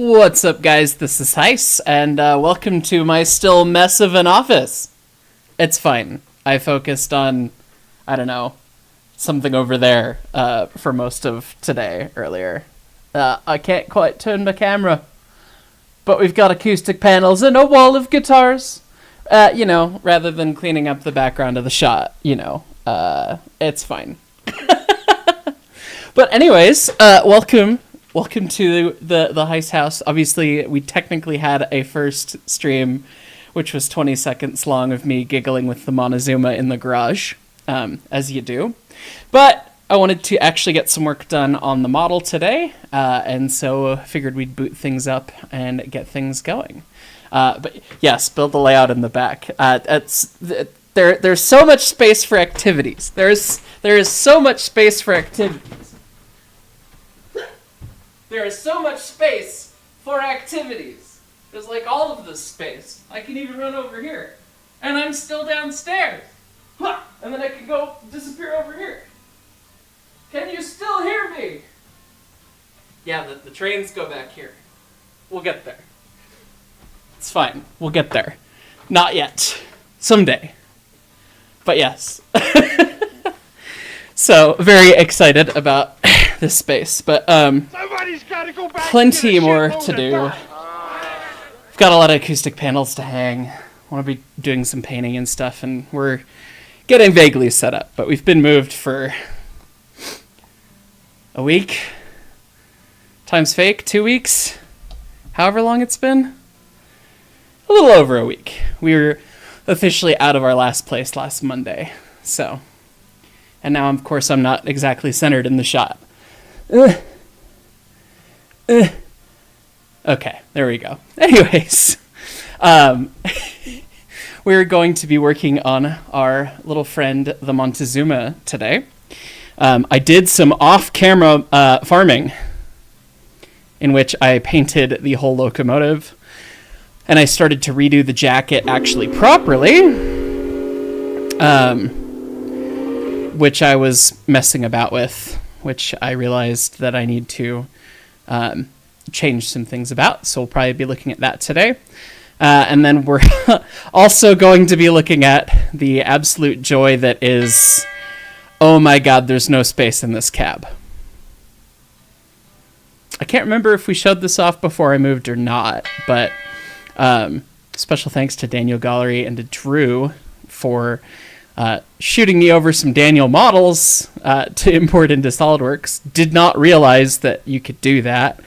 What's up, guys? This is Heis, and welcome to my still mess of an office. It's fine. I focused on, I don't know, something over there for most of today earlier. I can't quite turn my camera, but we've got acoustic panels and a wall of guitars. Rather than cleaning up the background of the shot, it's fine. But anyways, welcome to the HyceHaus. Obviously, we technically had a first stream, which was 20 seconds long of me giggling with the Montezuma in the garage, as you do. But I wanted to actually get some work done on the model today, and so figured we'd boot things up and get things going. But yes, build the layout in the back. There's so much space for activities. There is so much space for activities. There is so much space for activities. There's like all of this space. I can even run over here. And I'm still downstairs. And then I can go disappear over here. Can you still hear me? Yeah, the trains go back here. We'll get there. It's fine. We'll get there. Not yet. Someday. But yes. So, very excited about this space. But, somebody's gotta go back plenty more to do. I've got a lot of acoustic panels to hang. I want to be doing some painting and stuff, and we're getting vaguely set up. But we've been moved for a week. Times fake, 2 weeks. However long it's been. A little over a week. We were officially out of our last place last Monday. So, and now, of course, I'm not exactly centered in the shot. Okay, there we go. Anyways, we're going to be working on our little friend, the Montezuma, today. I did some off-camera farming, in which I painted the whole locomotive, and I started to redo the jacket actually properly, which I was messing about with, which I realized that I need to change some things about, so we'll probably be looking at that today. And then we're also going to be looking at the absolute joy that is, oh my god, there's no space in this cab. I can't remember if we showed this off before I moved or not, but special thanks to Daniel Gallery and to Drew for shooting me over some Daniel models to import into SolidWorks. Did not realize that you could do that.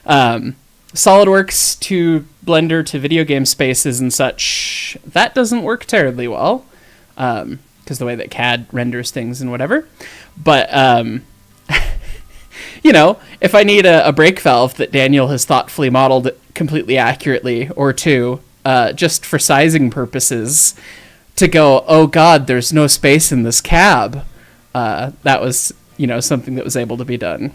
SolidWorks to Blender to video game spaces and such, that doesn't work terribly well, because the way that CAD renders things and whatever. But, if I need a brake valve that Daniel has thoughtfully modeled completely accurately, or two, just for sizing purposes, to go, oh god, there's no space in this cab, that was, something that was able to be done.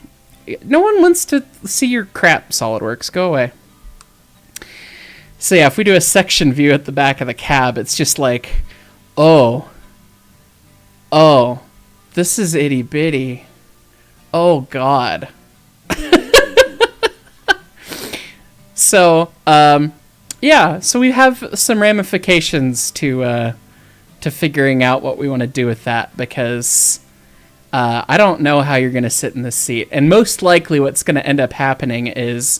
No one wants to see your crap, SolidWorks. Go away. So yeah, if we do a section view at the back of the cab, it's just like, oh, this is itty bitty. Oh god. So, so we have some ramifications to figuring out what we want to do with that, because I don't know how you're going to sit in this seat. And most likely what's going to end up happening is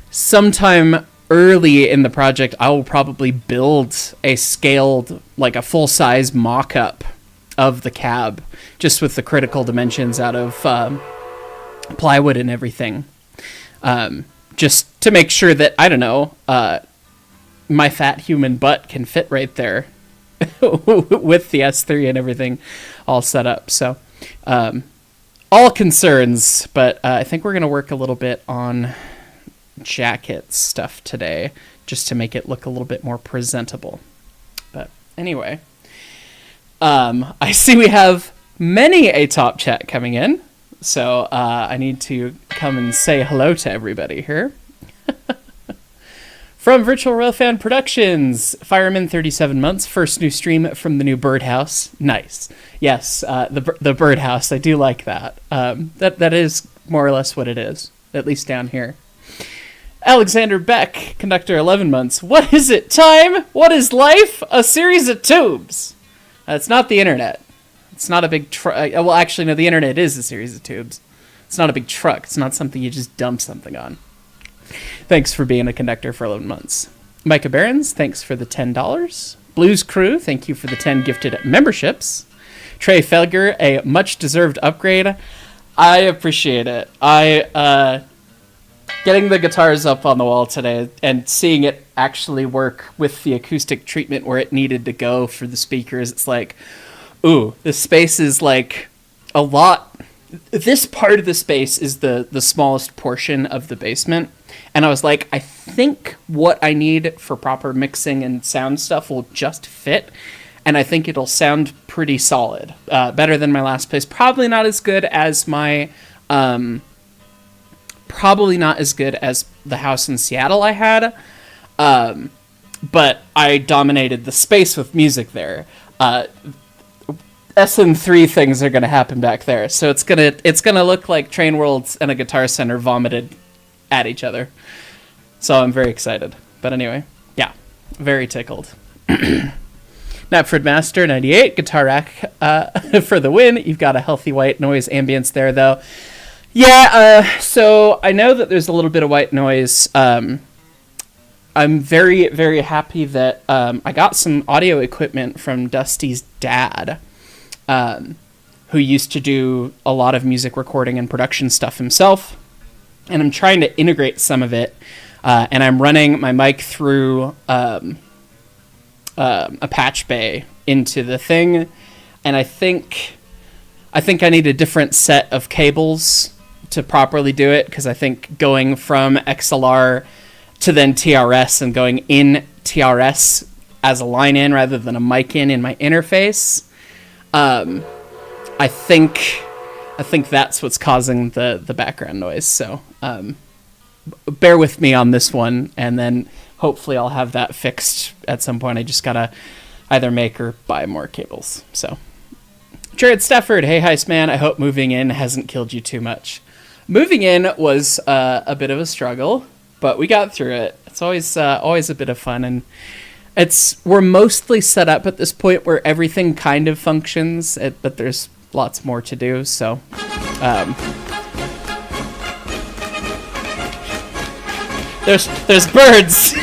sometime early in the project, I will probably build a scaled, like a full-size mock-up of the cab, just with the critical dimensions out of plywood and everything. Just to make sure that, I don't know, my fat human butt can fit right there with the S3 and everything all set up. So, all concerns, but I think we're going to work a little bit on jacket stuff today, just to make it look a little bit more presentable. But anyway, I see we have many a top chat coming in, so I need to come and say hello to everybody here. From Virtual Railfan Productions, Fireman 37 months, first new stream from the new birdhouse. Nice. Yes, the birdhouse. I do like that. That is more or less what it is, at least down here. Alexander Beck, conductor 11 months. What is it? Time? What is life? A series of tubes. It's not the internet. It's not a big truck. Well, actually, no, the internet is a series of tubes. It's not a big truck. It's not something you just dump something on. Thanks for being a conductor for 11 months. Micah Barons, thanks for the $10. Blues Crew, thank you for the 10 gifted memberships. Trey Felger, a much-deserved upgrade. I appreciate it. Getting the guitars up on the wall today and seeing it actually work with the acoustic treatment where it needed to go for the speakers, it's like, ooh, the space is like a lot. This part of the space is the smallest portion of the basement. And I was like, I think what I need for proper mixing and sound stuff will just fit. And I think it'll sound pretty solid. Better than my last place. Probably not as good as my... probably not as good as the house in Seattle I had. But I dominated the space with music there. SM3 things are going to happen back there. So it's gonna look like Train Worlds and a Guitar Center vomited at each other. So I'm very excited. But anyway, yeah, very tickled. Knapford Master 98, guitar rack for the win. You've got a healthy white noise ambience there, though. Yeah, so I know that there's a little bit of white noise. I'm very, very happy that I got some audio equipment from Dusty's dad, who used to do a lot of music recording and production stuff himself. And I'm trying to integrate some of it. And I'm running my mic through a patch bay into the thing. And I think I need a different set of cables to properly do it, because I think going from XLR to then TRS and going in TRS as a line in rather than a mic in my interface, I think that's what's causing the background noise. So bear with me on this one, and then hopefully I'll have that fixed at some point. I just gotta either make or buy more cables. So Jared Stafford, hey Heist man, I hope moving in hasn't killed you too much. Moving in was a bit of a struggle, but we got through it. It's always a bit of fun, and we're mostly set up at this point where everything kind of functions, but there's lots more to do. So, there's birds.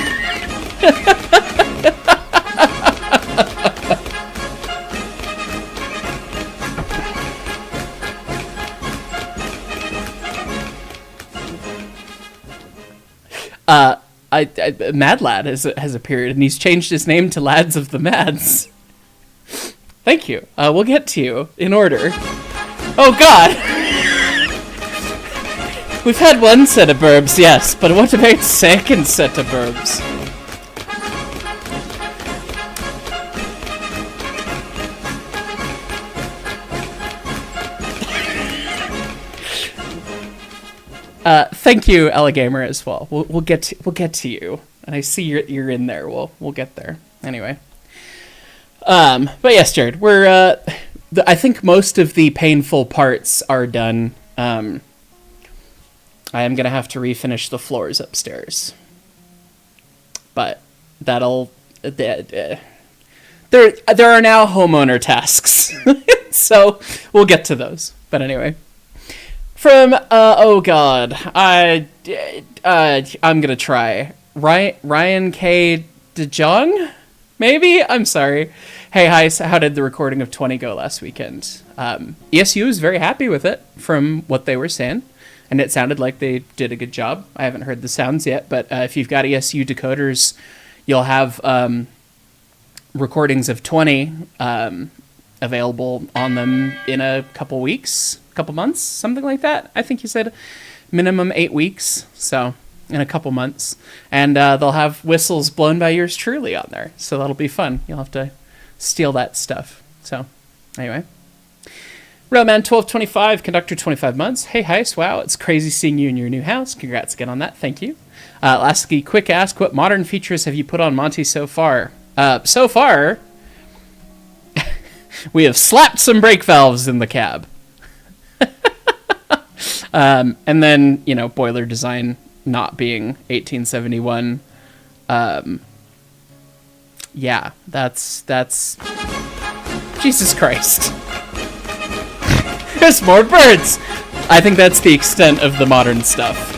Mad Lad has appeared, and he's changed his name to Lads of the Mads. Thank you. We'll get to you in order. Oh God! We've had one set of burbs, yes, but what about second set of burbs? Thank you, Ella Gamer, as well. We'll get to you. And I see you're in there. We'll get there. Anyway. But yes, Jared, we're I think most of the painful parts are done. I am gonna have to refinish the floors upstairs. But that'll there are now homeowner tasks. So we'll get to those. But anyway. From, oh God, I'm gonna try. Ryan K. DeJong? Maybe? I'm sorry. Hey, Heist, how did the recording of 20 go last weekend? ESU was very happy with it, from what they were saying, and it sounded like they did a good job. I haven't heard the sounds yet, but if you've got ESU decoders, you'll have recordings of 20 available on them in a couple weeks. Couple months, something like that. I think you said minimum 8 weeks, so in a couple months, and they'll have whistles blown by yours truly on there, so that'll be fun. You'll have to steal that stuff. So anyway, Roman 1225, conductor 25 months. Hey Heist, wow, it's crazy seeing you in your new house. Congrats again on that. Thank you. Lastly, quick ask, what modern features have you put on Monty so far? So far we have slapped some brake valves in the cab. And then, boiler design not being 1871. Yeah, that's Jesus Christ. There's more birds. I think that's the extent of the modern stuff.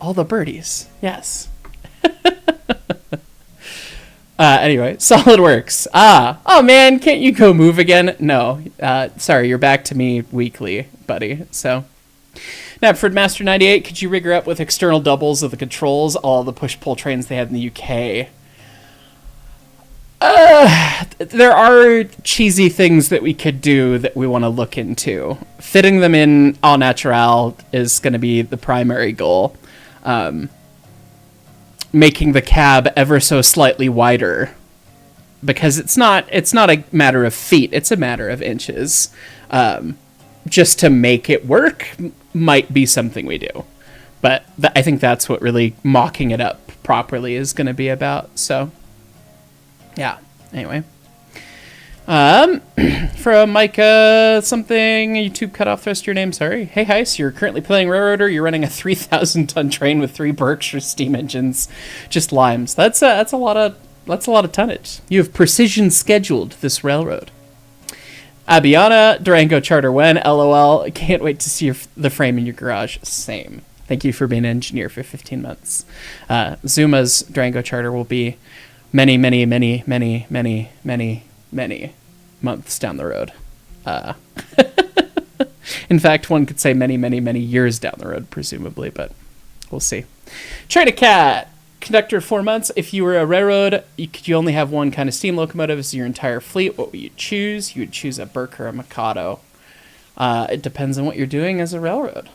All the birdies. Yes. Anyway, SolidWorks. Oh man, can't you go move again? No. Sorry, you're back to me weekly, buddy. So, Knapford Master 98, could you rig her up with external doubles of the controls, all the push-pull trains they have in the UK? There are cheesy things that we could do that we want to look into. Fitting them in au naturel is going to be the primary goal. Making the cab ever so slightly wider, because it's not a matter of feet, it's a matter of inches. Just to make it work might be something we do, but I think that's what really mocking it up properly is going to be about. So yeah, anyway. From Micah something, YouTube cut off the rest of your name, sorry. Hey Heis, you're currently playing Railroader, you're running a 3,000 ton train with 3 Berkshire steam engines, just limes. That's a lot of tonnage. You have precision scheduled this railroad. Abiana, Durango charter when? LOL, can't wait to see the frame in your garage. Same. Thank you for being an engineer for 15 months. Zuma's Durango charter will be many months down the road. In fact, one could say many years down the road, presumably, but we'll see. Trade a cat. Conductor 4 months. If you were a railroad, you only have one kind of steam locomotive as your entire fleet. What would you choose? You would choose a Burke or a Mikado. It depends on what you're doing as a railroad.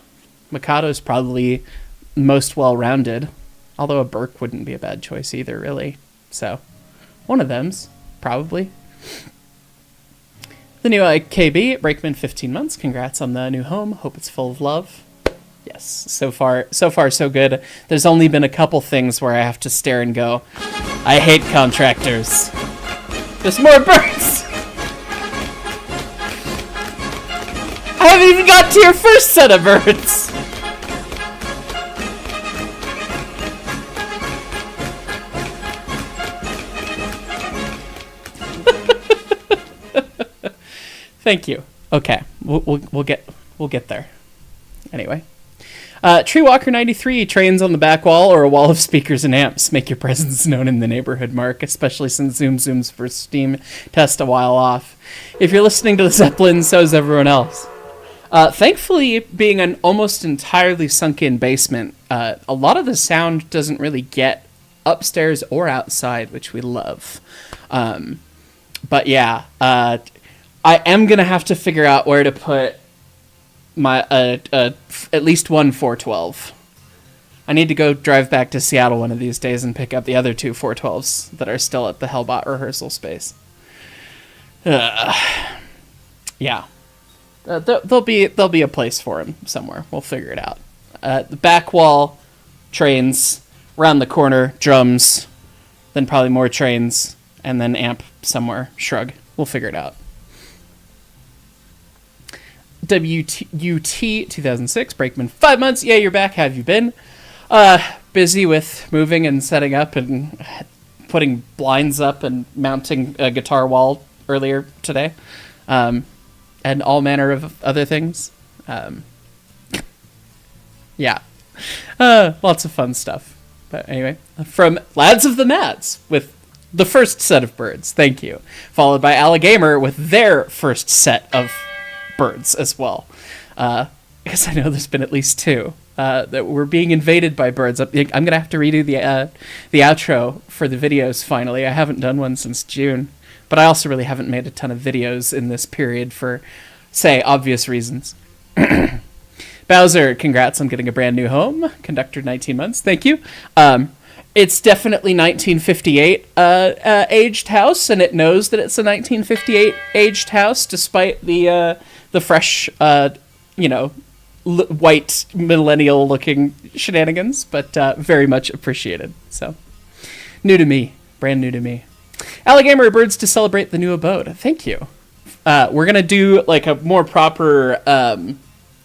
Mikado is probably most well-rounded, although a Burke wouldn't be a bad choice either, really. So, one of them's probably. The new KB, Brakeman 15 months. Congrats on the new home. Hope it's full of love. Yes, so far so good. There's only been a couple things where I have to stare and go, I hate contractors. There's more birds! I haven't even got to your first set of birds! Thank you. Okay, we'll get there. Anyway, Treewalker 93, trains on the back wall or a wall of speakers and amps. Make your presence known in the neighborhood, Mark, especially since Zoom's first Steam test a while off. If you're listening to the Zeppelin, so is everyone else. Thankfully, being an almost entirely sunk-in basement, a lot of the sound doesn't really get upstairs or outside, which we love. But yeah, I am going to have to figure out where to put my at least one 412. I need to go drive back to Seattle one of these days and pick up the other 2 412s that are still at the Hellbot rehearsal space. Yeah. There'll be a place for him somewhere. We'll figure it out. The back wall, trains, around the corner, drums, then probably more trains, and then amp somewhere. Shrug. We'll figure it out. WUT 2006, Brakeman 5 months. Yeah, you're back. How have you been? Busy with moving and setting up and putting blinds up and mounting a guitar wall earlier today. And all manner of other things. Yeah. Lots of fun stuff. But anyway, from Lads of the Mats with the first set of birds. Thank you. Followed by Alligamer with their first set of birds as well. Because I know there's been at least 2 that were being invaded by birds. I'm going to have to redo the outro for the videos finally. I haven't done one since June. But I also really haven't made a ton of videos in this period for, say, obvious reasons. Bowser, congrats on getting a brand new home. Conductor 19 months. Thank you. It's definitely 1958 aged house, and it knows that it's a 1958 aged house, despite the fresh, white millennial-looking shenanigans, but very much appreciated. So, New to me. Brand new to me. Alligator birds to celebrate the new abode. Thank you. We're going to do like a more proper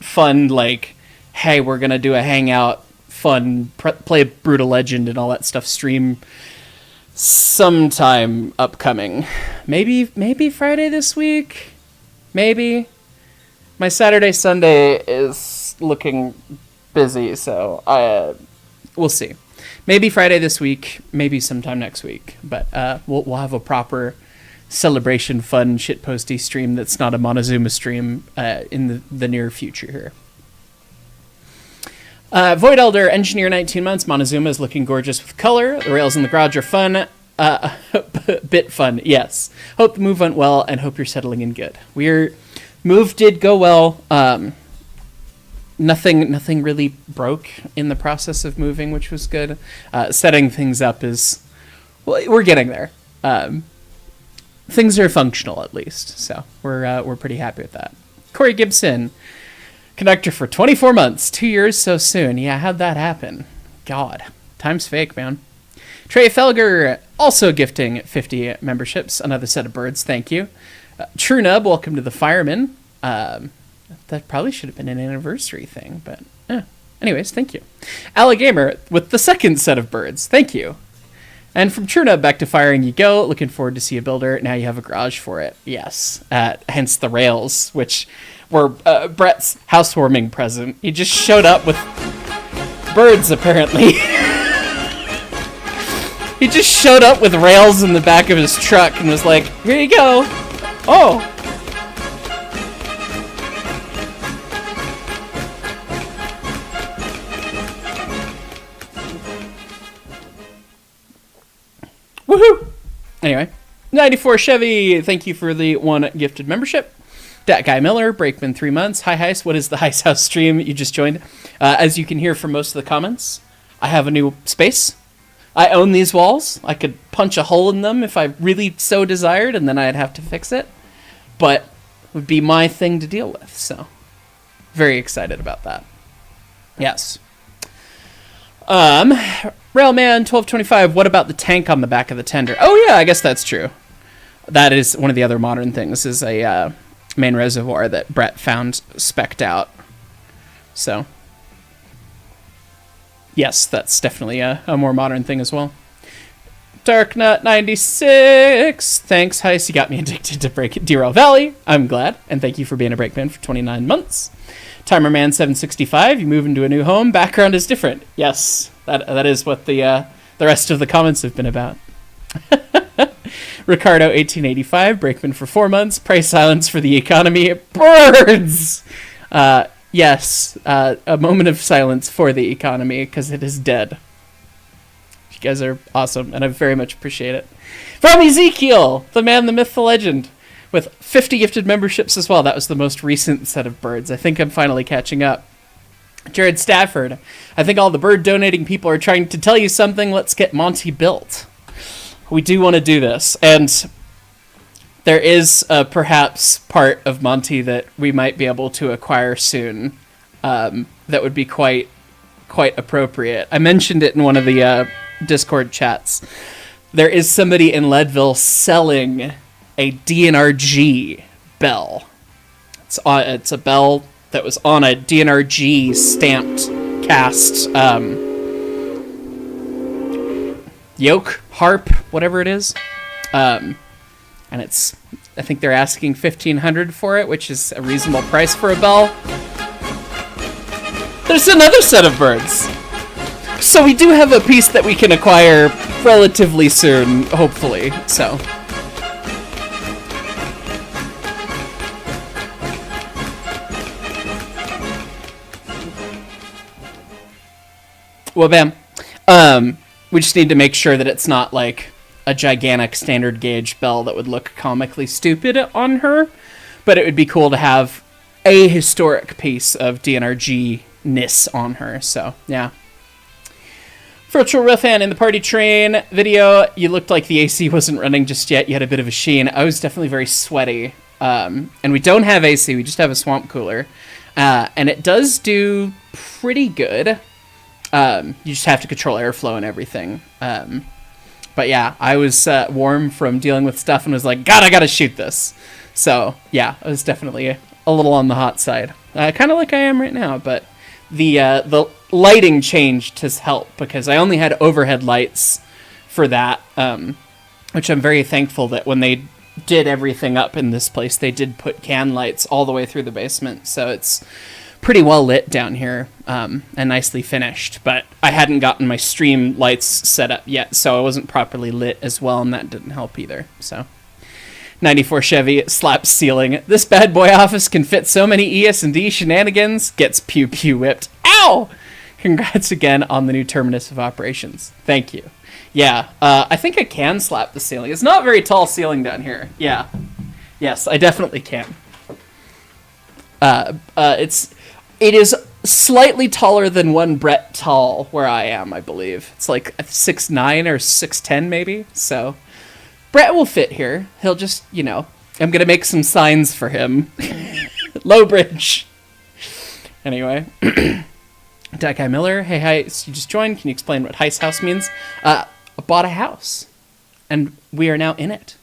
fun, like, hey, we're going to do a hangout, fun, play Brutal Legend and all that stuff stream sometime upcoming. Maybe Friday this week. Maybe. My Saturday, Sunday is looking busy, so we'll see. Maybe Friday this week, maybe sometime next week. But we'll have a proper celebration, fun, shitposty stream that's not a Montezuma stream in the near future here. Void Elder, engineer 19 months. Montezuma is looking gorgeous with color. The rails in the garage are fun. Bit fun, yes. Hope the move went well and hope you're settling in good. Move did go well. Nothing really broke in the process of moving, which was good. Setting things up is, well, we're getting there. Things are functional at least, so we're pretty happy with that. Corey Gibson, conductor for 24 months, 2 years so soon. Yeah, how'd that happen? God, time's fake, man. Trey Felger also gifting 50 memberships, another set of birds. Thank you. True Nub, welcome to the Fireman. That probably should have been an anniversary thing, but anyways, thank you. Alligator with the second set of birds. Thank you. And from True Nub, back to firing you go. Looking forward to see a builder. Now you have a garage for it. Yes. Hence the rails, which were Brett's housewarming present. He just showed up with birds, apparently. He just showed up with rails in the back of his truck and was like, here you go. Oh. Woohoo! Anyway, 94 Chevy, thank you for the one gifted membership. Dat Guy Miller, Brakeman 3 months. Hi, Heist, what is the HyceHaus stream you just joined? As you can hear from most of the comments, I have a new space. I own these walls. I could punch a hole in them if I really so desired, and then I'd have to fix it. But it would be my thing to deal with, so very excited about that. Yes. Railman 1225, what about the tank on the back of the tender? Oh yeah, I guess that's true. That is one of the other modern things, is a main reservoir that Brett found spec'd out. So yes, that's definitely a more modern thing as well. Darknut96, thanks, Heist. You got me addicted to Derail Valley. I'm glad, and thank you for being a brakeman for 29 months. Timerman765, you move into a new home. Background is different. Yes, that is what the rest of the comments have been about. Ricardo1885, brakeman for 4 months. Pray silence for the economy. Birds! Yes, a moment of silence for the economy, because it is dead. You guys are awesome, and I very much appreciate it. From Ezekiel, the man, the myth, the legend, with 50 gifted memberships as well. That was the most recent set of birds. I think I'm finally catching up. Jared Stafford, I think all the bird donating people are trying to tell you something. Let's get Monty built. We do want to do this, and there is perhaps part of Monty that we might be able to acquire soon that would be quite appropriate. I mentioned it in one of the Discord chats. There is somebody in Leadville selling a DNRG bell. It's a bell that was on a DNRG stamped cast yoke, harp, whatever it is. And I think they're asking $1,500 for it, which is a reasonable price for a bell. There's another set of birds. So we do have a piece that we can acquire relatively soon, hopefully. So well, bam. We just need to make sure that it's not like a gigantic standard gauge bell that would look comically stupid on her, but it would be cool to have a historic piece of DNRG-ness on her. So yeah. Virtual Real Fan, in the party train video, you looked like the AC wasn't running just yet. You had a bit of a sheen. I was definitely very sweaty. And we don't have AC. We just have a swamp cooler. And it does do pretty good. You just have to control airflow and everything. But But yeah, I was warm from dealing with stuff and was like, God, I gotta shoot this. So yeah, I was definitely a little on the hot side, kind of like I am right now. But the lighting changed has helped because I only had overhead lights for that, which I'm very thankful that when they did everything up in this place, they did put can lights all the way through the basement, so it's pretty well lit down here, and nicely finished. But I hadn't gotten my stream lights set up yet, so I wasn't properly lit as well, and that didn't help either. So 94 Chevy slaps ceiling. This bad boy office can fit so many ES&D shenanigans. Gets pew pew whipped. Ow! Congrats again on the new terminus of operations. Thank you. Yeah, I think I can slap the ceiling. It's not very tall ceiling down here. Yeah. Yes, I definitely can. It is slightly taller than one Brett tall where I am, I believe. It's like 6'9" or 6'10" maybe. So Brett will fit here. He'll just, I'm going to make some signs for him. Low bridge. Anyway. That guy Miller, hey, hi, you just joined. Can you explain what HyceHaus means? I bought a house, and we are now in it.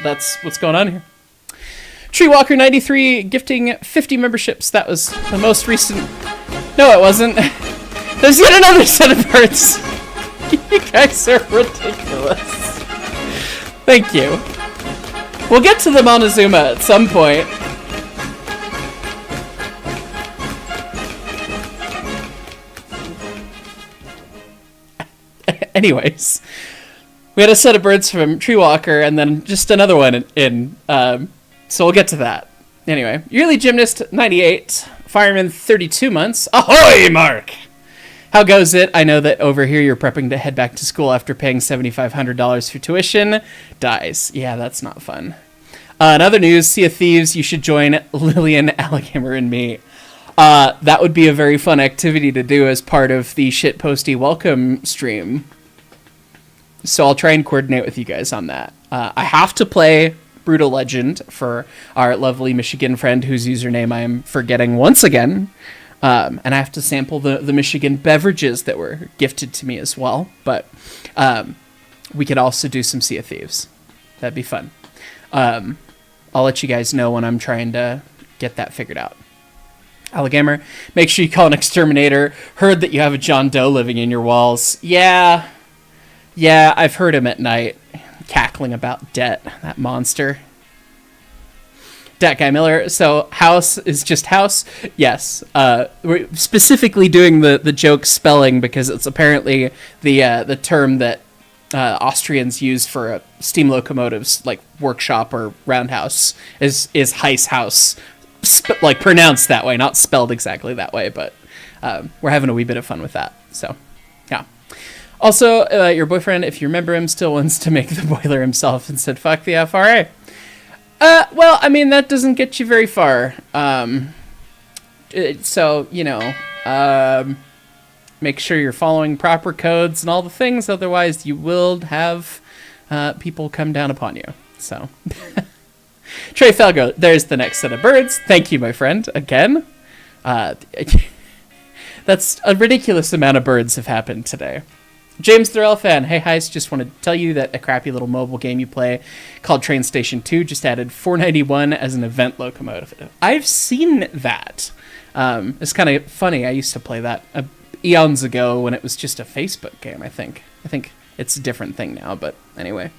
That's what's going on here. Treewalker93 gifting 50 memberships. That was the most recent. No, it wasn't. There's yet another set of birds. You guys are ridiculous. Thank you. We'll get to the Montezuma at some point. Anyways, we had a set of birds from Treewalker and then just another one in so we'll get to that. Anyway, yearly gymnast 98, fireman 32 months. Ahoy, Mark! How goes it? I know that over here you're prepping to head back to school after paying $7,500 for tuition. Dies. Yeah, that's not fun. In other news, Sea of Thieves, you should join Lillian, Alligamer, and me. That would be a very fun activity to do as part of the Shitposty welcome stream. So I'll try and coordinate with you guys on that. I have to play Brutal Legend for our lovely Michigan friend whose username I am forgetting once again. And I have to sample the Michigan beverages that were gifted to me as well. But we could also do some Sea of Thieves. That'd be fun. I'll let you guys know when I'm trying to get that figured out. Alligamer, make sure you call an exterminator. Heard that you have a John Doe living in your walls. Yeah, I've heard him at night, cackling about debt, that monster. Dat Guy Miller, so house is just house? Yes. We're specifically doing the joke spelling because it's apparently the term that Austrians use for steam locomotives, like workshop or roundhouse, is HyceHaus. Like pronounced that way, not spelled exactly that way, but we're having a wee bit of fun with that. So, yeah. Also, your boyfriend, if you remember him, still wants to make the boiler himself and said, fuck the FRA. Well, I mean, that doesn't get you very far. So, make sure you're following proper codes and all the things, otherwise you will have people come down upon you. So... Trey Felgo, there's the next set of birds. Thank you, my friend, again. That's a ridiculous amount of birds have happened today. James Thorell fan, hey Heist, just want to tell you that a crappy little mobile game you play called Train Station 2 just added 491 as an event locomotive. I've seen that. It's kind of funny. I used to play that eons ago when it was just a Facebook game, I think. I think it's a different thing now, but anyway.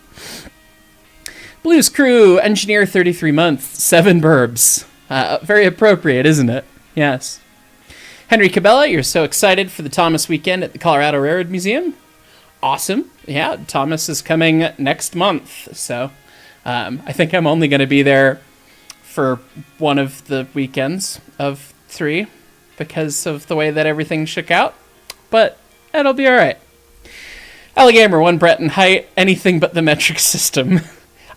Blues Crew, engineer 33 months, 7 burbs. Very appropriate, isn't it? Yes. Henry Cabela, you're so excited for the Thomas weekend at the Colorado Railroad Museum. Awesome. Yeah, Thomas is coming next month. So I think I'm only going to be there for one of the weekends of 3 because of the way that everything shook out. But it'll be all right. Alligamer, 1 Brett in height, anything but the metric system.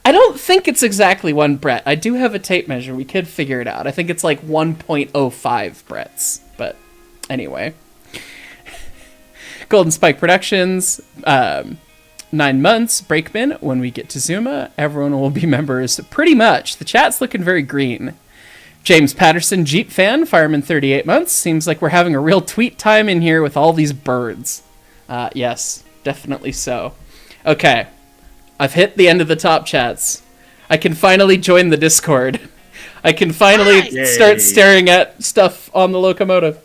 I don't think it's exactly 1 Brett. I do have a tape measure. We could figure it out. I think it's like 1.05 Bretts. But anyway. Golden Spike Productions, 9 months, Brakeman. When we get to Zuma, everyone will be members. Pretty much. The chat's looking very green. James Patterson, Jeep fan, fireman 38 months. Seems like we're having a real tweet time in here with all these birds. Yes, definitely so. Okay. I've hit the end of the top chats. I can finally join the Discord. I can finally start staring at stuff on the locomotive.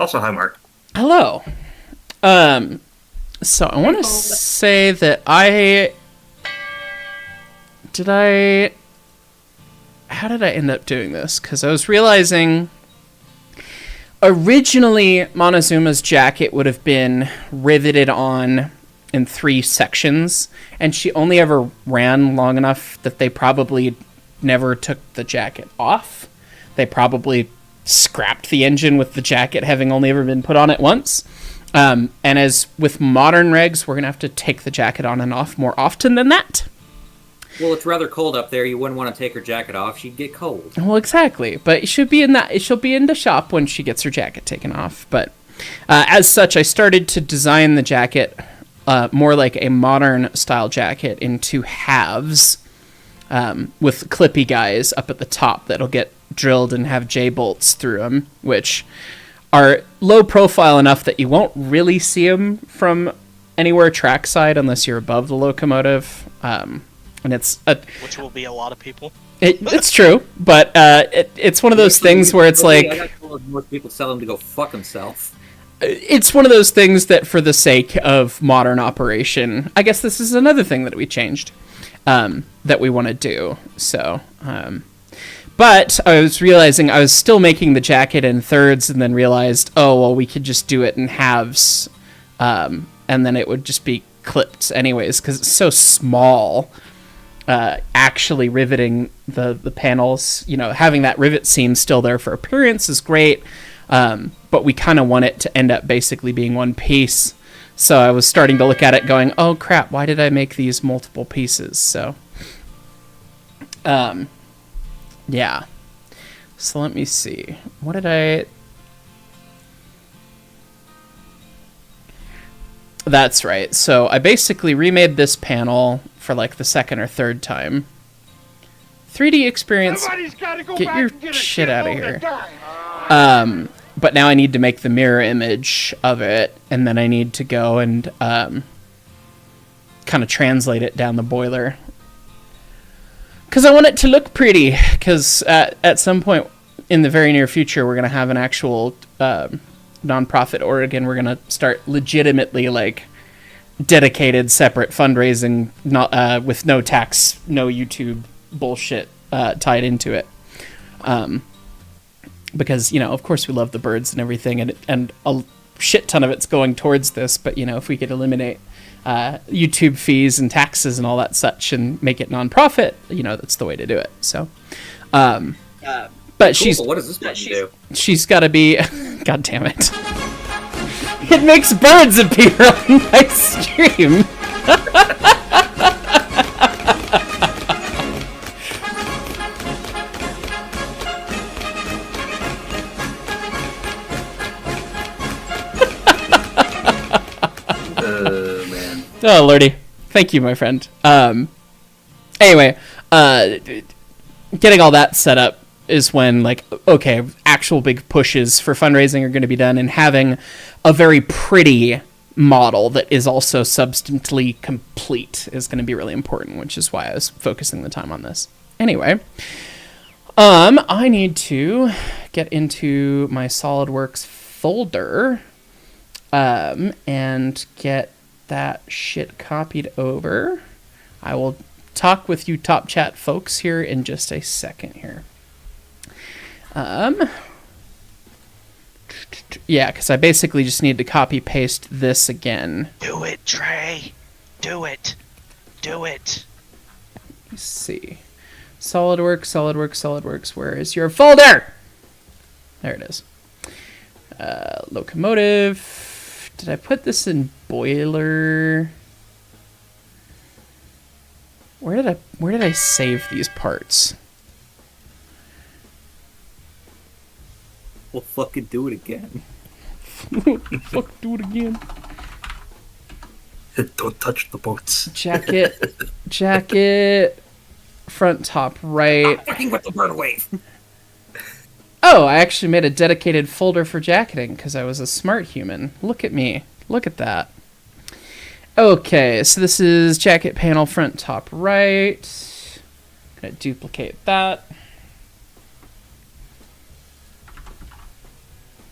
Also, hi, Mark. Hello. So I want to say that how did I end up doing this? Because I was realizing originally Montezuma's jacket would have been riveted on in 3 sections, and she only ever ran long enough that they probably never took the jacket off. They probably scrapped the engine with the jacket having only ever been put on at once. And as with modern regs, we're going to have to take the jacket on and off more often than that. Well, it's rather cold up there. You wouldn't want to take her jacket off. She'd get cold. Well, exactly. But she'll be in the shop when she gets her jacket taken off. But as such, I started to design the jacket more like a modern style jacket in 2 halves with clippy guys up at the top that'll get drilled and have J-bolts through them, which are low profile enough that you won't really see them from anywhere trackside unless you're above the locomotive. And which will be a lot of people. It's true, but it's one of those things where it's like... I got told most people tell him to go fuck himself. It's one of those things that for the sake of modern operation, I guess this is another thing that we changed that we want to do. So, but I was realizing I was still making the jacket in thirds and then realized, oh, well, we could just do it in halves. And then it would just be clipped anyways because it's so small. Actually riveting the panels, having that rivet seam still there for appearance is great, but we kind of want it to end up basically being one piece. So I was starting to look at it going, oh crap, why did I make these multiple pieces? So yeah, so let me see, what did I... That's right. So I basically remade this panel for like the 2nd or 3rd time. 3D experience, get your shit out of here. But now I need to make the mirror image of it, and then I need to go and kind of translate it down the boiler. Because I want it to look pretty, because at some point in the very near future, we're going to have an actual... nonprofit org, we're gonna start legitimately like dedicated separate fundraising, not with no tax, no YouTube bullshit tied into it, because of course we love the birds and everything, and a shit ton of it's going towards this, but if we could eliminate YouTube fees and taxes and all that such and make it nonprofit, that's the way to do it. So but cool. What does this button do? She's got to be... God damn it. It makes birds appear on my stream. Man. Oh, lordy. Thank you, my friend. Anyway, getting all that set up is when, like, okay, actual big pushes for fundraising are going to be done, and having a very pretty model that is also substantially complete is going to be really important, which is why I was focusing the time on this. Anyway, I need to get into my SolidWorks folder and get that shit copied over. I will talk with you top chat folks here in just a second here. Yeah, because I basically just need to copy paste this again. Do it, Trey. Do it. Do it. Let's see. SolidWorks. Where is your folder? There it is. Locomotive. Did I put this in boiler? Where did I save these parts? We'll fucking do it again. Fuck, do it again. Don't touch the boats. Jacket, front top right. Fucking with the bird wave. Oh, I actually made a dedicated folder for jacketing because I was a smart human. Look at me. Look at that. Okay, so this is jacket panel front top right. Gonna duplicate that.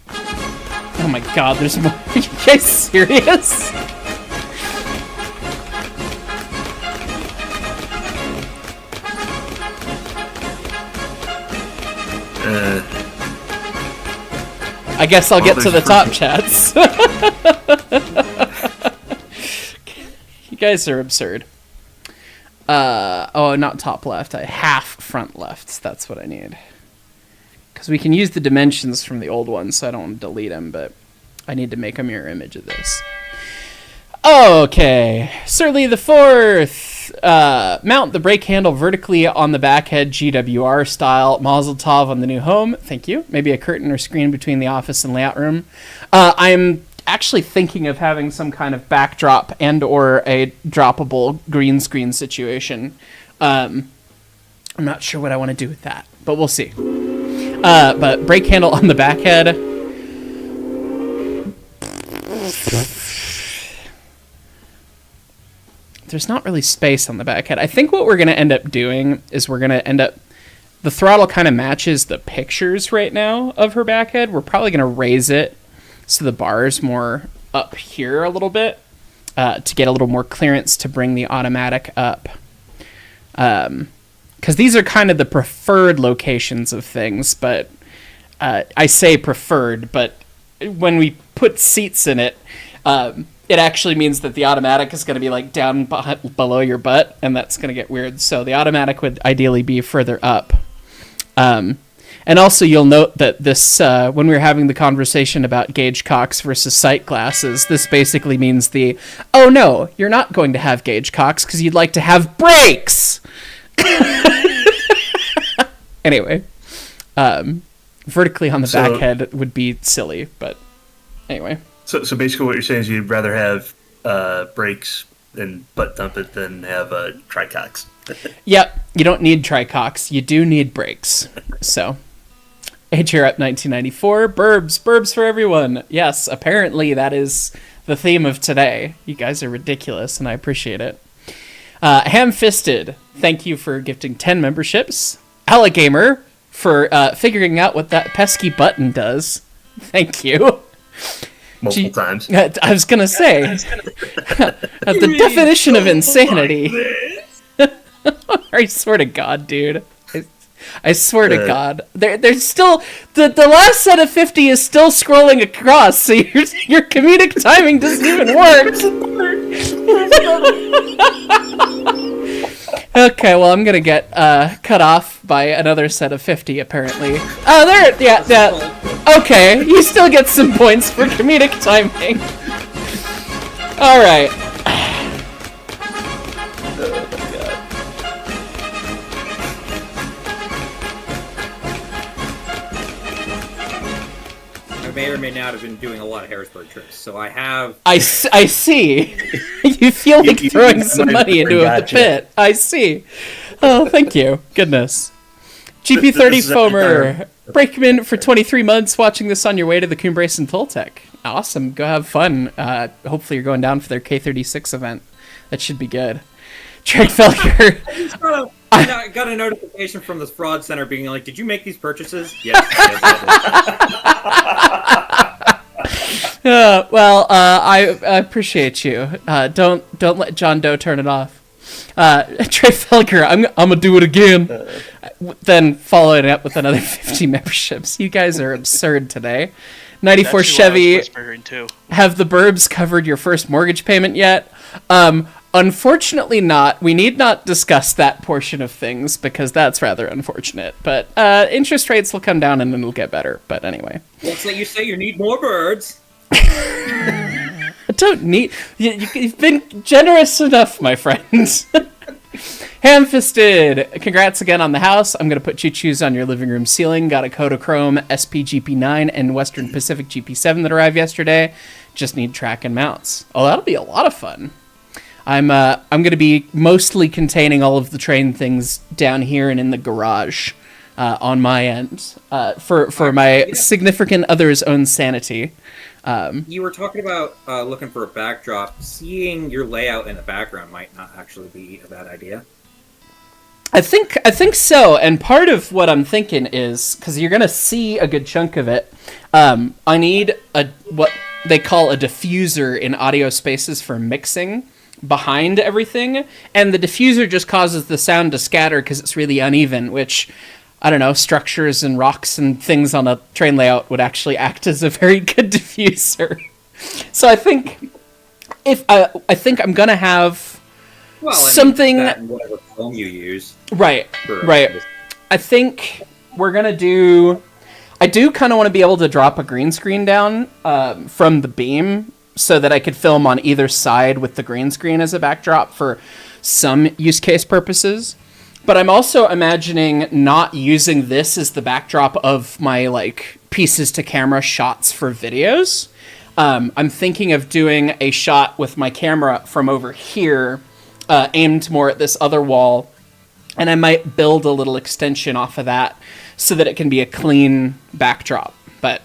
Oh my god, there's more. Are you guys serious? I guess I'll get to the top chats. You guys are absurd. Oh, not top left. Half front left. That's what I need. Because we can use the dimensions from the old one, so I don't want to delete them, but I need to make a mirror image of this. Okay. Surly the Fourth. Mount the brake handle vertically on the back head, GWR style. Mazel tov on the new home. Thank you. Maybe a curtain or screen between the office and layout room. I'm actually thinking of having some kind of backdrop and or a droppable green screen situation. I'm not sure what I want to do with that, but we'll see. But brake handle on the back head. There's not really space on the back head. I think what we're going to end up doing is the throttle kind of matches the pictures right now of her back head. We're probably going to raise it so the bar is more up here a little bit to get a little more clearance to bring the automatic up. Because these are kind of the preferred locations of things, but I say preferred, but when we put seats in it, it actually means that the automatic is going to be like down below your butt, and that's going to get weird. So the automatic would ideally be further up. And also you'll note that this, when we were having the conversation about gauge cocks versus sight glasses, this basically means oh no, you're not going to have gauge cocks because you'd like to have brakes! Anyway, vertically on the back head would be silly, but anyway. So basically what you're saying is you'd rather have brakes and butt dump it than have tricocks. Yep, you don't need tricocks. You do need brakes. So, Age Here Up 1994, Burbs for everyone. Yes, apparently that is the theme of today. You guys are ridiculous, and I appreciate it. Ham-Fisted, thank you for gifting 10 memberships. Alligamer for figuring out what that pesky button does. Thank you. Multiple times. I was going to say, the definition of insanity. I swear to God, dude. I swear to God. There's still... The last set of 50 is still scrolling across, so your comedic timing doesn't even work. Okay, well, I'm going to get cut off by another set of 50, apparently. Oh, there... Yeah. Okay, you still get some points for comedic timing. All right. May or may not have been doing a lot of Harrisburg trips, so I have... I see. You feel like throwing some money into the pit. I see. Oh, thank you. Goodness. GP30 Foamer. Brakeman for 23 months watching this on your way to the Cumbres and Toltec. Awesome. Go have fun. Hopefully you're going down for their K36 event. That should be good. Trade failure. I got a notification from the fraud center being like, "Did you make these purchases?" Yes. Well, I appreciate you. Don't let John Doe turn it off. Trey Felger, I'm gonna do it again. Then follow it up with another 50 memberships. You guys are absurd today. 94 Chevy. Have the Burbs covered your first mortgage payment yet? Unfortunately not. We need not discuss that portion of things because that's rather unfortunate. But interest rates will come down and then it'll get better. But anyway. Let's let you say you need more birds. I don't need... You've been generous enough, my friends. Ham-Fisted. Congrats again on the house. I'm going to put choo-choos on your living room ceiling. Got a Kodachrome SP-GP9 and Western Pacific GP7 that arrived yesterday. Just need track and mounts. Oh, that'll be a lot of fun. I'm going to be mostly containing all of the train things down here and in the garage. on my end for my significant other's own sanity. You were talking about looking for a backdrop. Seeing your layout in the background might not actually be a bad idea. I think so, and part of what I'm thinking is, because you're going to see a good chunk of it, I need what they call a diffuser in audio spaces for mixing behind everything, and the diffuser just causes the sound to scatter because it's really uneven, which, I don't know, structures and rocks and things on a train layout would actually act as a very good diffuser. So I think I think I'm going to have something... that and whatever film you use. Right. I think we're going to do... I do kind of want to be able to drop a green screen down from the beam so that I could film on either side with the green screen as a backdrop for some use case purposes. But I'm also imagining not using this as the backdrop of my like pieces to camera shots for videos. I'm thinking of doing a shot with my camera from over here, aimed more at this other wall, and I might build a little extension off of that so that it can be a clean backdrop. But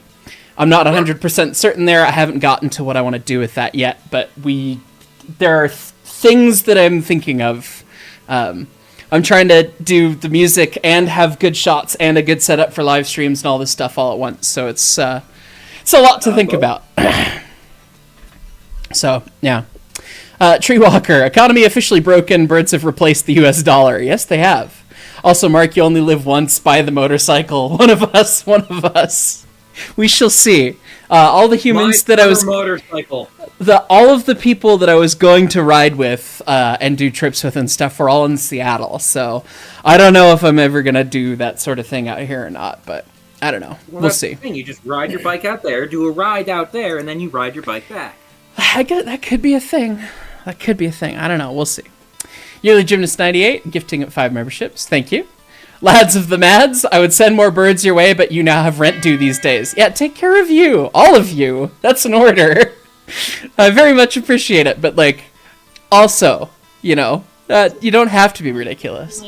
I'm not 100% certain there. I haven't gotten to what I want to do with that yet, but there are things that I'm thinking of. I'm trying to do the music and have good shots and a good setup for live streams and all this stuff all at once. So it's a lot to think about. So, yeah. Tree Walker, economy officially broken. Birds have replaced the US dollar. Yes, they have. Also, Mark, you only live once. Buy the motorcycle. One of us. We shall see. All the humans that I was... motorcycle. All of the people that I was going to ride with and do trips with and stuff were all in Seattle. So I don't know if I'm ever going to do that sort of thing out here or not, but I don't know. We'll see. You just ride your bike out there, do a ride out there, and then you ride your bike back. That could be a thing. I don't know. We'll see. Yearly Gymnast 98, gifting at 5 memberships. Thank you. Lads of the Mads, I would send more birds your way, but you now have rent due these days. Yeah, take care of you. All of you. That's an order. I very much appreciate it, but, like, also, you know, you don't have to be ridiculous.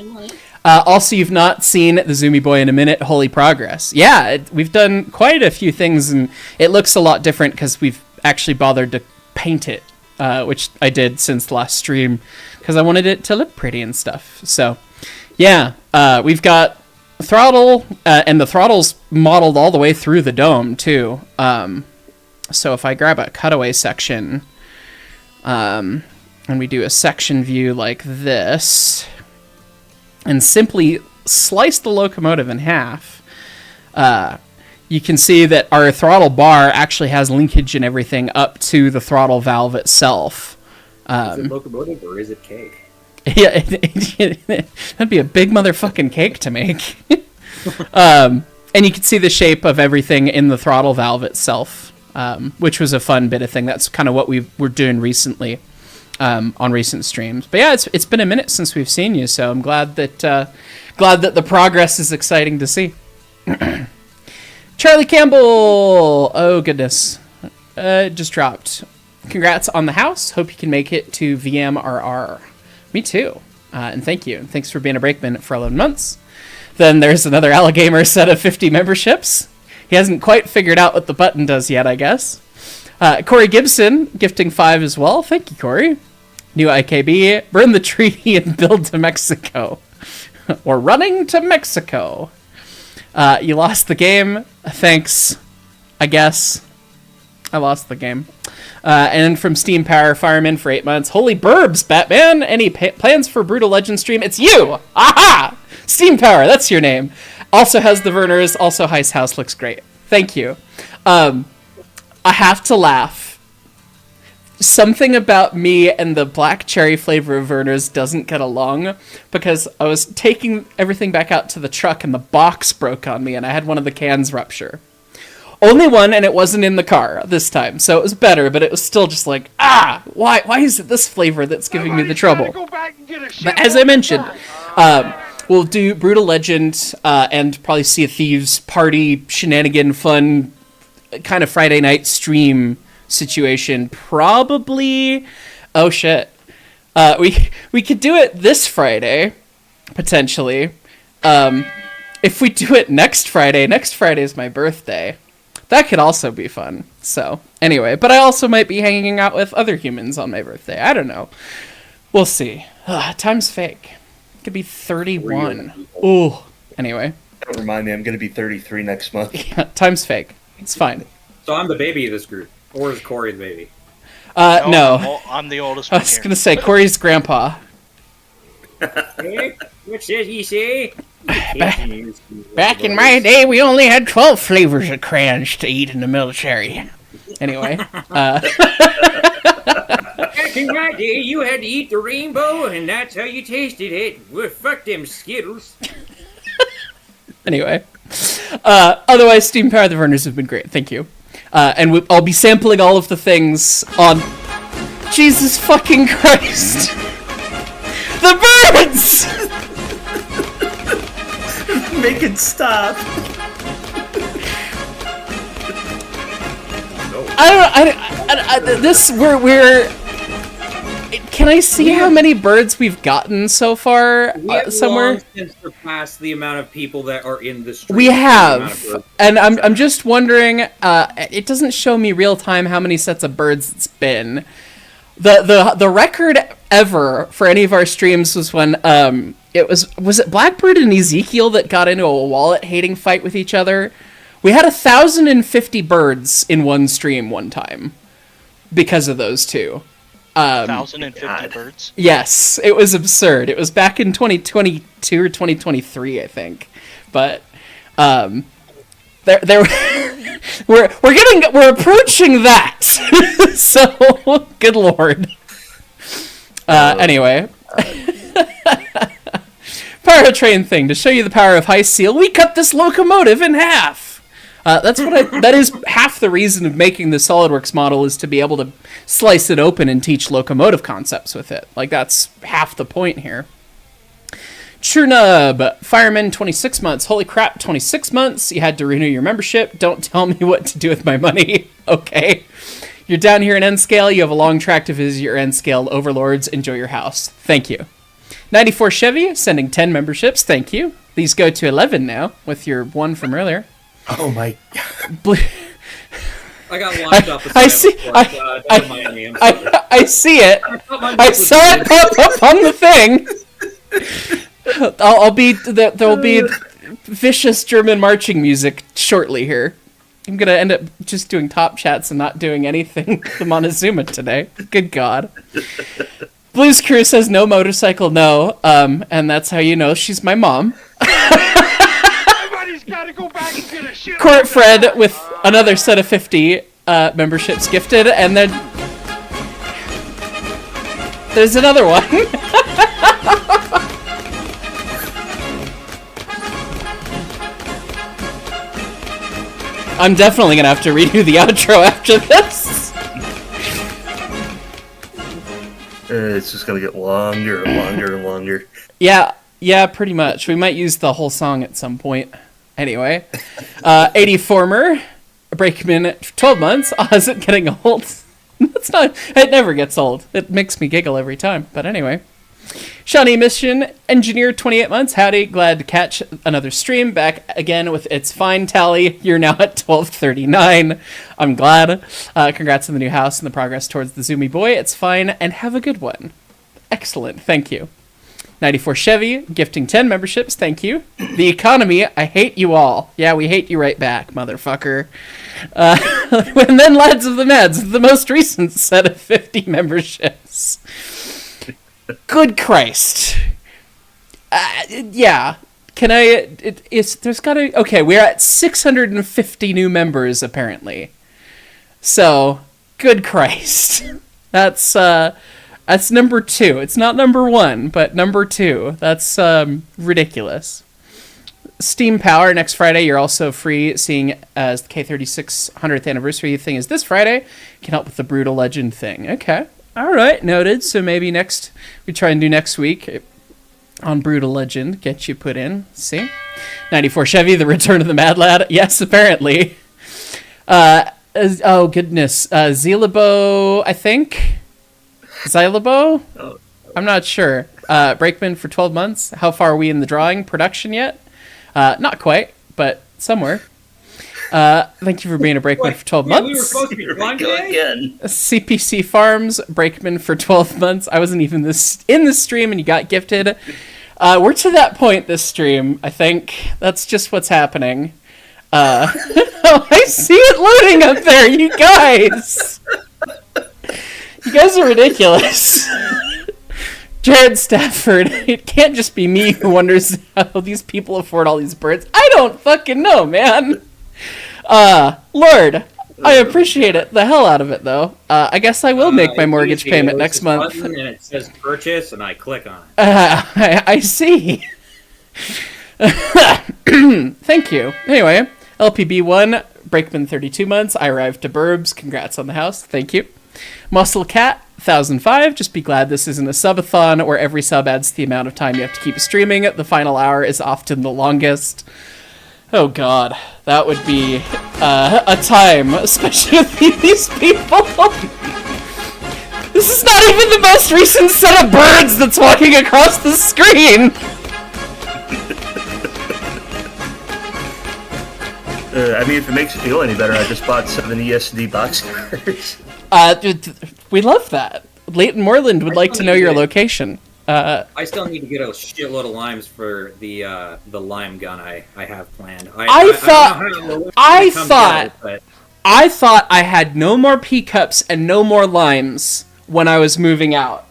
Also, you've not seen the Zoomy Boy in a minute. Holy progress. Yeah, we've done quite a few things, and it looks a lot different because we've actually bothered to paint it, which I did since the last stream, because I wanted it to look pretty and stuff. So, yeah, we've got throttle, and the throttle's modeled all the way through the dome, too. So if I grab a cutaway section, and we do a section view like this, and simply slice the locomotive in half, you can see that our throttle bar actually has linkage and everything up to the throttle valve itself. Is it locomotive or is it cake? Yeah, that'd be a big motherfucking cake to make. And you can see the shape of everything in the throttle valve itself, which was a fun bit of thing. That's kind of what we were doing recently on recent streams. But yeah, it's been a minute since we've seen you, so I'm glad that the progress is exciting to see. Charlie Campbell! Oh, goodness. Just dropped. Congrats on the house. Hope you can make it to VMRR. Me too. And thank you. Thanks for being a brakeman for 11 months. Then there's another Allagamer set of 50 memberships. He hasn't quite figured out what the button does yet, I guess. Corey Gibson, gifting 5 as well. Thank you, Corey. New IKB, burn the treaty and build to Mexico. Or running to Mexico. You lost the game. Thanks, I guess. I lost the game. And from Steam Power Fireman for 8 months. Holy burbs, Batman! Any plans for Brutal Legend stream? It's you! Aha! Steam Power, that's your name. Also has the Verners. Also HyceHaus looks great. Thank you. I have to laugh. Something about me and the black cherry flavor of Verners doesn't get along, because I was taking everything back out to the truck and the box broke on me and I had one of the cans rupture. Only one, and it wasn't in the car this time, so it was better, but it was still just like, why is it this flavor that's giving me the trouble? But as I mentioned, we'll do Brutal Legend and probably Sea of Thieves party shenanigan fun kind of Friday night stream situation. Probably, oh shit, we could do it this Friday potentially. if we do it next Friday is my birthday. That could also be fun. So, anyway, but I also might be hanging out with other humans on my birthday. I don't know. We'll see. Time's fake. It could be 31. Ooh. Anyway. Don't remind me, I'm going to be 33 next month. Yeah, time's fake. It's fine. So I'm the baby of this group. Or is Corey the baby? No. I'm the oldest I one was here. going to say, Corey's grandpa. Hey, what did he say? Back in my day, we only had 12 flavors of crayons to eat in the military. Anyway. Back in my day, you had to eat the rainbow, and that's how you tasted it. Well, fuck them Skittles. Anyway. Otherwise, Steam Power the Burners have been great. Thank you. And I'll be sampling all of the things on... Jesus fucking Christ! The birds! Make it stop. Can I see how many birds we've gotten so far We have somewhere? long since surpassed the amount of people that are in the stream. We The amount of have, birds. and I'm just wondering. It doesn't show me real time how many sets of birds it's been. The record ever for any of our streams was when was it Blackbird and Ezekiel that got into a wallet hating fight with each other. We had 1,050 birds in one stream one time because of those two. 1,050 birds. Yes, it was absurd. It was back in 2022 or 2023, I think. But there we're approaching that. So good lord. Anyway. Powertrain thing to show you the power of Heist Seal. We cut this locomotive in half. That is half the reason of making the SolidWorks model is to be able to slice it open and teach locomotive concepts with it. Like, that's half the point here. Chernub, Fireman, 26 months. Holy crap, 26 months. You had to renew your membership. Don't tell me what to do with my money. Okay. You're down here in N-Scale. You have a long track to visit your N-Scale overlords. Enjoy your house. Thank you. 94 Chevy, sending 10 memberships. Thank you. These go to 11 now with your one from earlier. Oh my... I got lined up. I see. I see it. I saw it pop up on the thing. There'll be vicious German marching music shortly here. I'm gonna end up just doing top chats and not doing anything with the Montezuma today. Good God. Blues Crew says no motorcycle, no. And that's how you know she's my mom. Somebody's gotta go back and get a shit. Court Fred with another set of 50 memberships gifted, and then there's another one. I'm definitely gonna have to redo the outro after this. It's just gonna get longer and longer and longer. Yeah, pretty much. We might use the whole song at some point. Anyway, 84mer, Brakeman, 12 months. Oh, is it getting old? That's not. It never gets old. It makes me giggle every time. But anyway, Shawnee Mission Engineer, 28 months. Howdy, glad to catch another stream. Back again with its fine tally. You're now at 1239. I'm glad. Congrats on the new house and the progress towards the Zoomy boy. It's fine, and have a good one. Excellent. Thank you. 94 Chevy, gifting 10 memberships, thank you. The economy, I hate you all. Yeah, we hate you right back, motherfucker. And then Lads of the Meds, the most recent set of 50 memberships. Good Christ. Yeah. Can I... there's gotta... Okay, we're at 650 new members, apparently. So, good Christ. That's number 2. It's not number 1, but number 2. That's ridiculous. Steam Power, next Friday, you're also free, seeing as the K36 100th anniversary thing is this Friday. Can help with the Brutal Legend thing. Okay. All right, noted. So maybe we try and do next week on Brutal Legend. Get you put in. See? 94 Chevy, the Return of the Mad Lad. Yes, apparently. Oh, goodness. Zilabo, I think? Xylabo? I'm not sure. Brakeman for 12 months. How far are we in the drawing? Production yet? Not quite, but somewhere. Thank you for being a brakeman for 12 months. We were supposed to be blind Go today? again. CPC Farms, brakeman for 12 months. I wasn't even in the stream and you got gifted. We're to that point this stream, I think. That's just what's happening. Oh, I see it loading up there, you guys! You guys are ridiculous. Jared Stafford, it can't just be me who wonders how these people afford all these birds. I don't fucking know, man. Lord, I appreciate it, the hell out of it, though. I guess I will make my mortgage payment next month. And it says purchase, and I click on it. I see. Thank you. Anyway, LPB1, Brakeman 32 months. I arrived to Burbs. Congrats on the house. Thank you. Muscle Cat 1005. Just be glad this isn't a subathon where every sub adds the amount of time you have to keep streaming. The final hour is often the longest. Oh god, that would be a time, especially with these people. This is not even the most recent set of birds that's walking across the screen. I mean, if it makes you feel any better, I just bought 7 ESD boxcars. We love that. Leighton Moreland would like to know your location. I still need to get a shitload of limes for the lime gun I have planned. I thought I had no more pea cups and no more limes when I was moving out.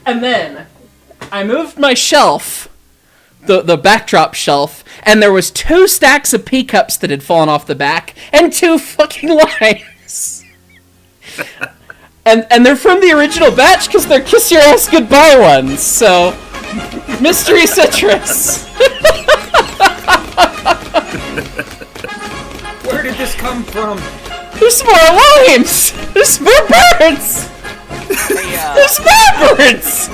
And then I moved my shelf, the backdrop shelf, and there was 2 stacks of pea cups that had fallen off the back and 2 fucking limes. And they're from the original batch because they're Kiss Your Ass Goodbye ones, so... Mystery Citrus! Where did this come from? There's more limes! There's more birds! Hey, There's more birds!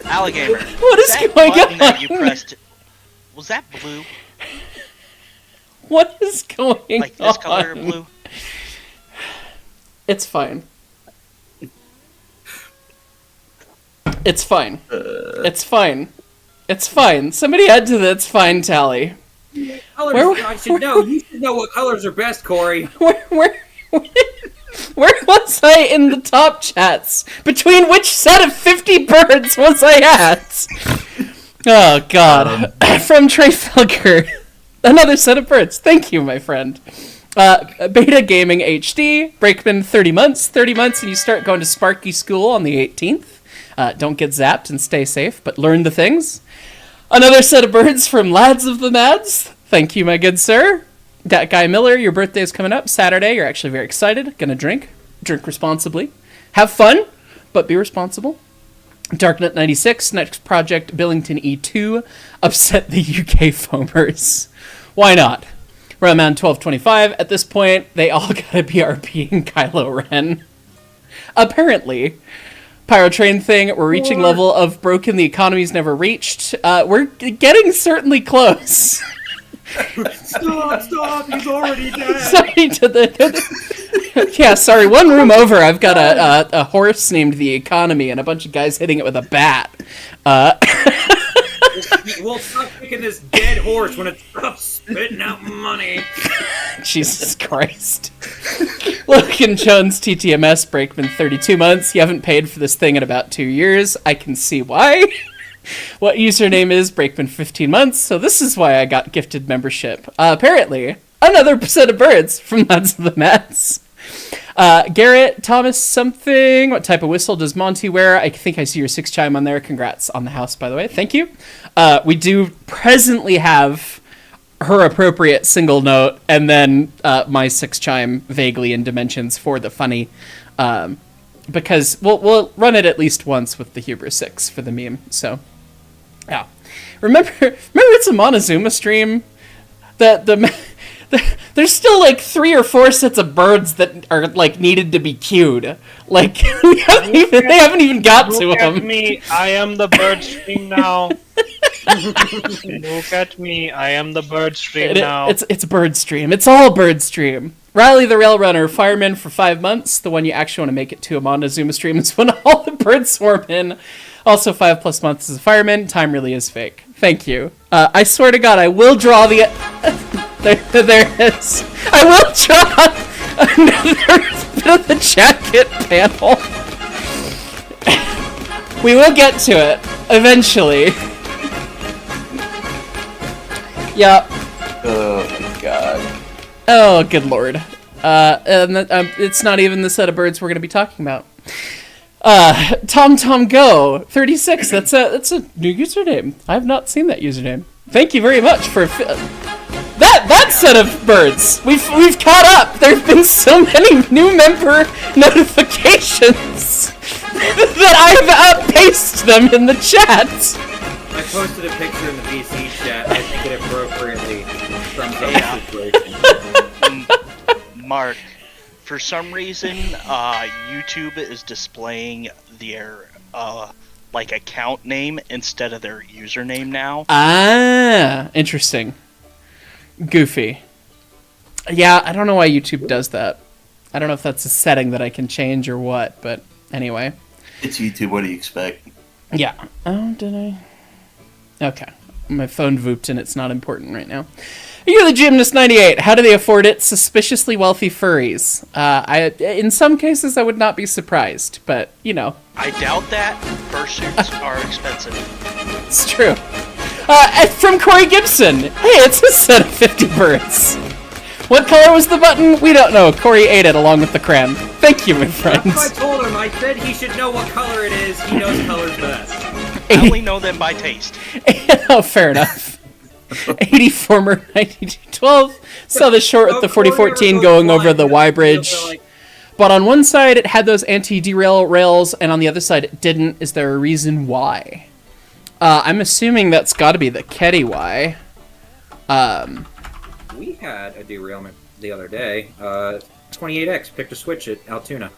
Alligator. What is that going button that on? you pressed, was that blue? What is going Like this on? color blue? It's fine. It's fine. It's fine. It's fine. Somebody add to the "it's fine" tally. Colors, I should know. You should know what colors are best, Corey. Where was I in the top chats? Between which set of 50 birds was I at? Oh, God. From Trey Felker. Another set of birds. Thank you, my friend. Beta Gaming HD. Brakeman 30 months. 30 months and you start going to Sparky School on the 18th. Don't get zapped and stay safe, but learn the things. Another set of birds from Lads of the Mads. Thank you, my good sir. That Guy Miller, your birthday is coming up Saturday. You're actually very excited. Gonna drink. Drink responsibly. Have fun, but be responsible. Darknet96, next project, Billington E2. Upset the UK foamers. Why not? Roman 1225. At this point, they all gotta be RPing Kylo Ren. Apparently. Pyrotrain thing, we're reaching level of broken the economy's never reached. We're getting certainly close. Stop, he's already dead. Sorry to the... Yeah, sorry, one room over, I've got a horse named the Economy and a bunch of guys hitting it with a bat. We'll stop picking this dead horse when it stops spitting out money. Jesus Christ. Logan Jones, TTMS, Brakeman, 32 months. You haven't paid for this thing in about 2 years. I can see why. What username is Brakeman, 15 months. So this is why I got gifted membership. Apparently, another set of birds from Lads of the Mets. Garrett Thomas something. What type of whistle does Monty wear? I think I see your 6 chime on there. Congrats on the house, by the way. Thank you. We do presently have her appropriate single note, and then my 6 chime vaguely in dimensions for the funny, because we'll run it at least once with the Hubris 6 for the meme. So, yeah. Remember it's a Montezuma stream. There's still like 3 or 4 sets of birds that are like needed to be queued. Like they haven't even got to Look them. at me, I am the bird stream now. Look at me, I am the bird stream now. It's bird stream. It's all bird stream. Riley the Rail Runner, fireman for 5 months. The one you actually want to make it to a Montezuma stream is when all the birds swarm in. Also 5+ months as a fireman. Time really is fake. Thank you. I swear to God, I will draw the... there it is. I will draw another bit of the jacket panel. We will get to it, eventually. Yep. Oh my god. Oh, good lord. And it's not even the set of birds we're going to be talking about. Tom Go 36. That's a new username. I have not seen that username. Thank you very much for that set of birds. We've caught up. There've been so many new member notifications that I've pasted them in the chat. I posted a picture in the VC chat. I think it appropriately sums up the situation. Mark, for some reason, YouTube is displaying their like account name instead of their username now. Ah, interesting. Goofy. Yeah, I don't know why YouTube does that. I don't know if that's a setting that I can change or what, but anyway. It's YouTube. What do you expect? Yeah. Oh, did I? Okay. My phone vooped and it's not important right now. Yearly Gymnast 98. How do they afford it? Suspiciously wealthy furries. In some cases, I would not be surprised, but you know. I doubt that. Fursuits are expensive. It's true. From Corey Gibson. Hey, it's a set of 50 birds. What color was the button? We don't know. Corey ate it along with the cran. Thank you, my friends. That's what I told him. I said he should know what color it is. He knows colors best. I only know them by taste. Oh, fair enough. 80 former 9212. Saw the short with the 4014 going over the Y bridge. But on one side it had those anti-derail rails, and on the other side it didn't. Is there a reason why? I'm assuming that's got to be the Ketty Y. We had a derailment the other day. 28X picked a switch at Altoona.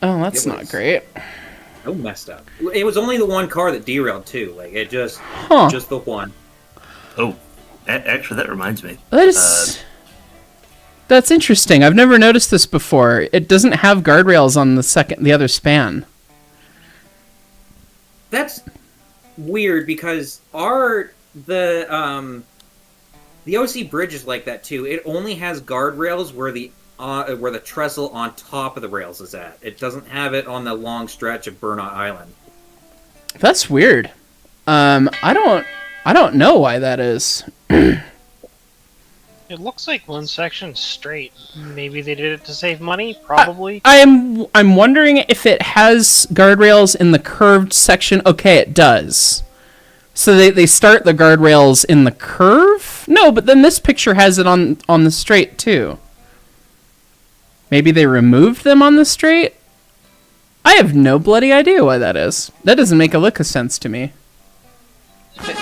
Oh, that's not great. So messed up. It was only the one car that derailed too. Like it just the one. Oh, actually, that reminds me. That is... that's interesting. I've never noticed this before. It doesn't have guardrails on the other span. That's weird because the OC bridge is like that too. It only has guardrails where the trestle on top of the rails is at. It doesn't have it on the long stretch of Burnout Island. That's weird. I don't know why that is. It looks like one section's straight. Maybe they did it to save money. Probably. I'm wondering if it has guardrails in the curved section. Okay, it does. So they start the guardrails in the curve? No, but then this picture has it on the straight too. Maybe they removed them on the straight? I have no bloody idea why that is. That doesn't make a lick of sense to me.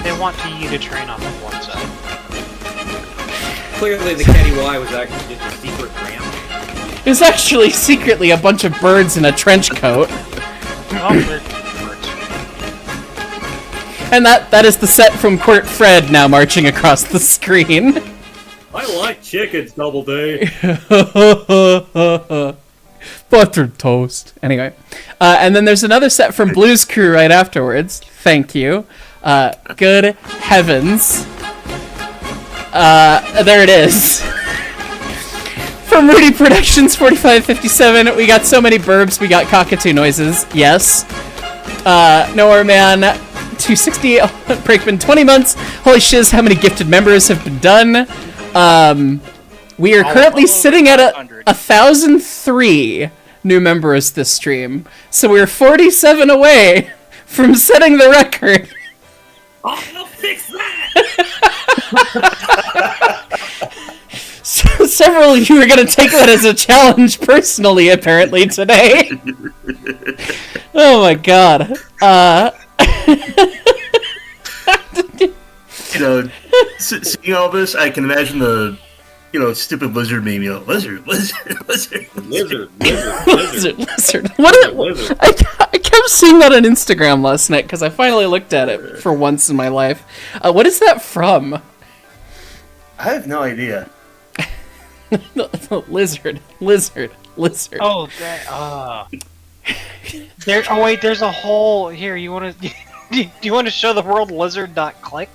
They want you to train off of one side. Clearly the Caddy Y was actually just a secret ramp. It was actually secretly a bunch of birds in a trench coat. And that is the set from Court Fred now marching across the screen. I like chickens, Doubleday. Buttered toast. Anyway. And then there's another set from Blues Crew right afterwards. Thank you. Good heavens. There it is. From Rudy Productions 4557, we got so many burbs, we got cockatoo noises. Yes. Nowhere Man 260, Breakman 20 months. Holy shiz, how many gifted members have been done? We are currently sitting at 1,003 new members this stream. So we're 47 away from setting the record. I'll fix that! So several of you are going to take that as a challenge personally, apparently, today. Oh my god. Seeing all this, I can imagine the, stupid lizard meme. Lizard. What? I kept seeing that on Instagram last night because I finally looked at it for once in my life. What is that from? I have no idea. Lizard. Oh, that. There. Oh wait, there's a hole here. You want to? Do you want to show the world lizard.click?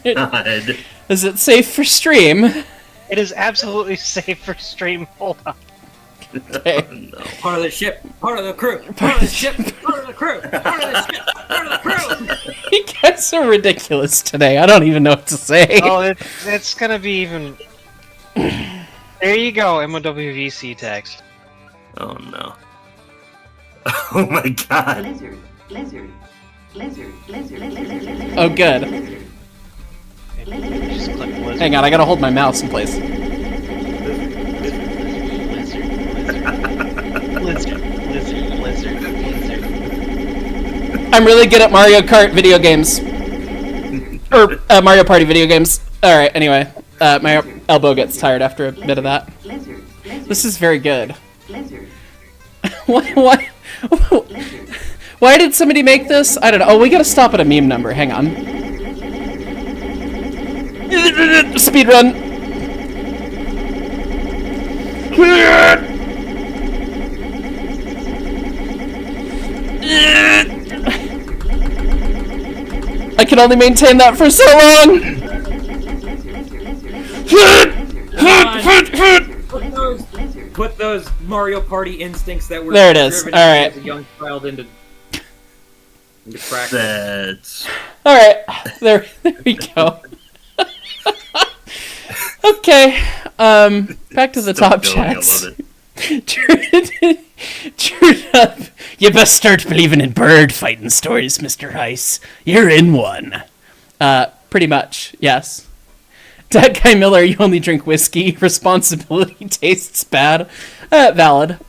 God. Is it safe for stream? It is absolutely safe for stream. Hold on. Okay. No. Part of the ship, part of the crew, part of the ship, part of the crew, part of the ship, part of the crew. You guys are ridiculous today. I don't even know what to say. Oh, it's gonna be even. There you go, MOWVC text. Oh no. Oh my god. Lizard, lizard, lizard, lizard, Oh, good. Just click lizard. Hang on, I gotta hold my mouse in place. Lizard. I'm really good at Mario Kart video games. Or Mario Party video games. Alright, anyway. My elbow gets tired after a bit of that. lizard, This is very good. lizard, What? Why did somebody make this? I don't know. Oh, we gotta stop at a meme number. Hang on. Speed run. I can only maintain that for so long. Put those Mario Party instincts that were There it is. driven All right. as a young child into practice. That's All right, there we go. Okay, back to the still top going. I chats. love it. Turn up. You best start believing in bird fighting stories, Mr. Heiss. You're in one. Pretty much, yes. That guy Miller, you only drink whiskey. Responsibility tastes bad. Valid.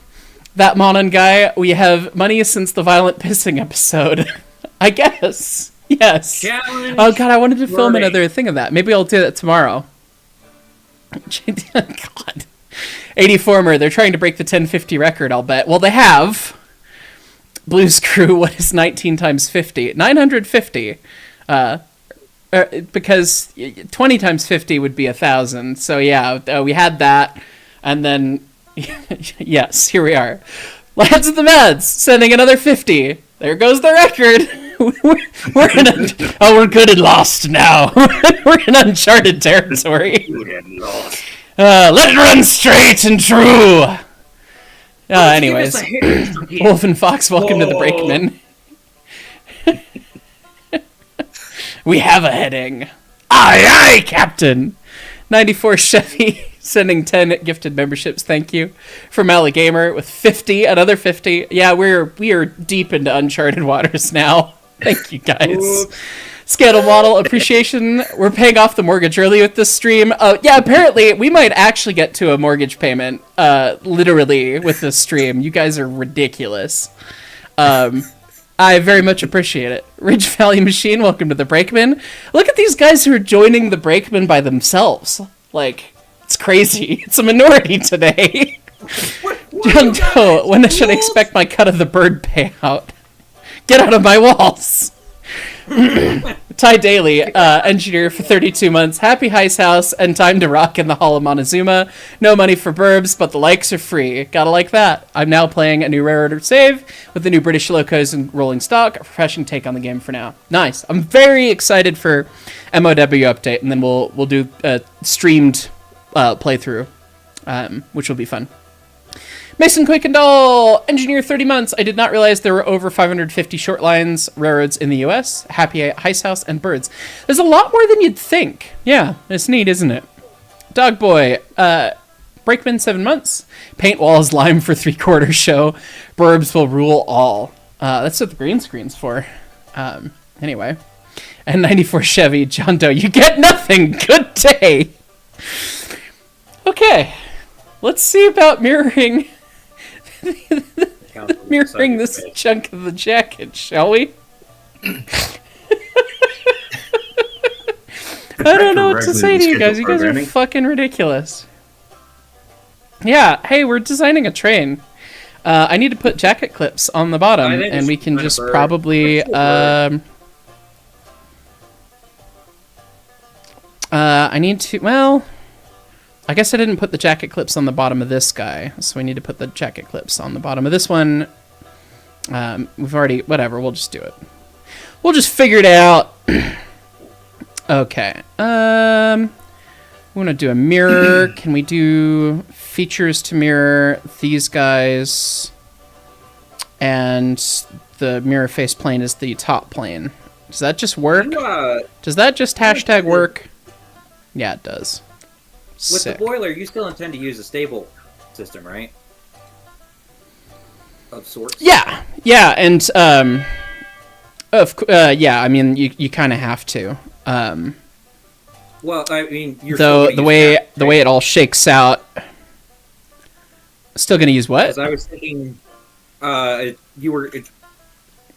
That Monon guy, we have money since the violent pissing episode. I guess. Yes. Challenge. Oh god, I wanted to film wording. another thing of that. Maybe I'll do that tomorrow. God. 84mer, they're trying to break the 1050 record, I'll bet. Well, they have. Blues Crew, what is 19 times 50? 950. Because 20 times 50 would be 1,000. So yeah, we had that. And then, yes, here we are. Lads of the Meds, sending another 50. There goes the record. We're good and lost now. We're in uncharted territory. Let it run straight and true. Anyways, Wolf and Fox, welcome to the Brakeman. We have a heading. Aye, aye, Captain. 94 Chevy sending 10 gifted memberships. Thank you. From Gamer with 50, another 50. Yeah, we are deep into uncharted waters now. Thank you guys. Scandal Model appreciation. We're paying off the mortgage early with this stream. Yeah, apparently we might actually get to a mortgage payment. Literally with this stream. You guys are ridiculous. I very much appreciate it. Ridge Valley Machine, welcome to the Brakeman. Look at these guys who are joining the Brakeman by themselves. Like, it's crazy. It's a minority today. John Doe, when should I expect my cut of the bird payout? Get out of my walls. Ty Daly, engineer for 32 months. Happy HyceHaus and time to rock in the Hall of Montezuma. No money for burbs, but the likes are free. Gotta like that. I'm now playing a new rare order save with the new British locos and rolling stock. A refreshing take on the game for now. Nice. I'm very excited for MOW update, and then we'll do a streamed playthrough, which will be fun. Mason Quickendall, engineer 30 months. I did not realize there were over 550 short lines railroads in the U.S. Happy HyceHaus and birds. There's a lot more than you'd think. Yeah, it's neat, isn't it? Dog Boy, Brakeman 7 months. Paint walls, lime for 3/4 show. Burbs will rule all. That's what the green screen's for. Anyway. And 94 Chevy, John Doe, you get nothing. Good day. Okay. Let's see about mirroring this chunk of the jacket, shall we? I don't know what to say to you guys. You guys are fucking ridiculous. Yeah, hey, we're designing a train. I need to put jacket clips on the bottom, and we can just probably... I need to... Well... I guess I didn't put the jacket clips on the bottom of this guy, so we need to put the jacket clips on the bottom of this one. We've already... Whatever, we'll just do it. we'll just figure it out. Okay. We want to do a mirror. Can we do features to mirror these guys? And the mirror face plane is the top plane. Does that just work? Does that just hashtag work? Yeah, it does. With Sick. the boiler, you still intend to use a stable system, right? Of sorts. Yeah, yeah, and yeah. I mean, you kind of have to. Well, I mean, you're Though still the gonna way use that, the way it all shakes out. Still gonna use what? Because I was thinking, I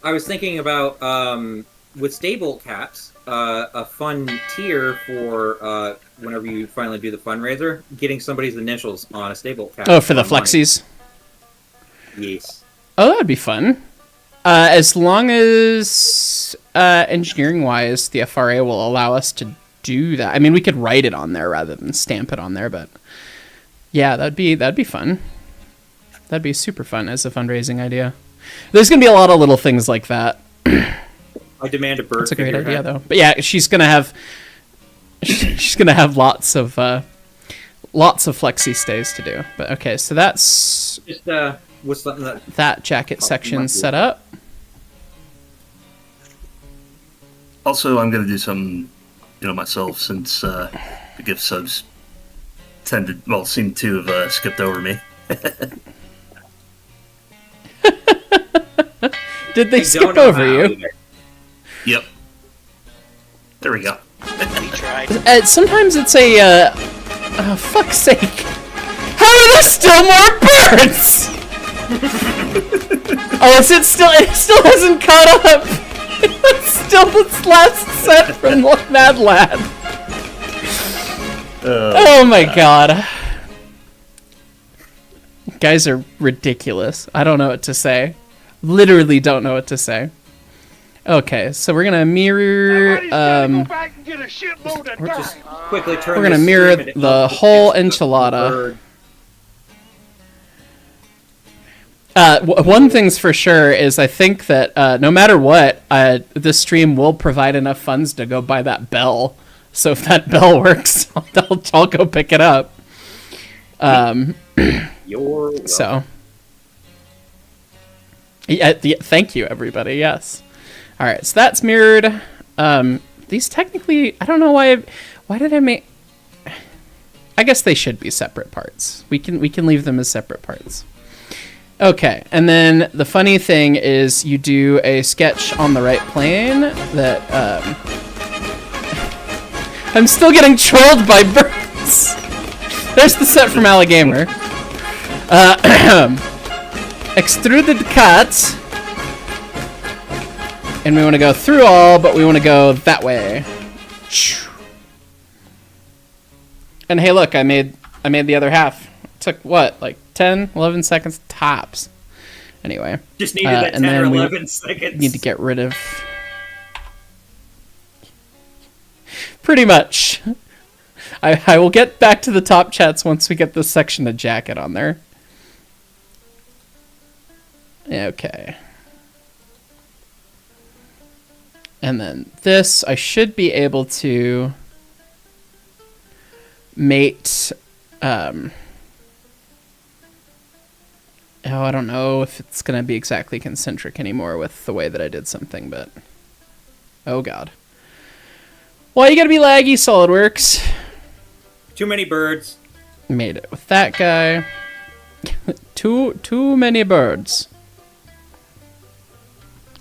was thinking about with stable caps, a fun tier for whenever you finally do the fundraiser, getting somebody's initials on a stable cap. Oh, for the money. flexies. Yes. Oh, that'd be fun. As long as engineering-wise, the FRA will allow us to do that. I mean, we could write it on there rather than stamp it on there, but yeah, that'd be fun. That'd be super fun as a fundraising idea. There's gonna be a lot of little things like that. I demand a bird. That's a great idea, figurehead. though. But yeah, she's gonna have lots of flexi stays to do. But okay, so that's Just what's something that that jacket section set up. Also, I'm going to do some, myself, since the gift subs seem to have skipped over me. Did they I skip don't know over how you? either. Yep. There we go. We tried. Sometimes it's a oh, fuck's sake. How are there still more birds? Oh, is it still hasn't caught up. It's still this last set from Mad Lad. Oh my god. Guys are ridiculous. I don't know what to say. Literally don't know what to say. Okay, so we're gonna mirror We're just quickly turn. we're gonna this mirror stream into the up whole against the enchilada. bird. One thing's for sure is I think that no matter what, this stream will provide enough funds to go buy that bell. So if that bell works, I'll go pick it up. You're welcome. So, yeah, thank you, everybody. Yes. All right, so that's mirrored. These technically, I don't know why did I make? I guess they should be separate parts. We can leave them as separate parts. Okay, and then the funny thing is you do a sketch on the right plane that I'm still getting trolled by birds. There's the set from Alligamer. Extruded cut. And we want to go through all, but we want to go that way. And hey, look, I made the other half. It took what, like 10, 11 seconds tops. Anyway, Just needed that and 10 or then we 11 seconds. need to get rid of. Pretty much. I will get back to the top chats once we get this section of jacket on there. Okay. And then this, I should be able to mate. Oh, I don't know if it's going to be exactly concentric anymore with the way that I did something, but. Oh, God. Well, you gotta be laggy, SolidWorks. Too many birds. Made it with that guy. Too many birds.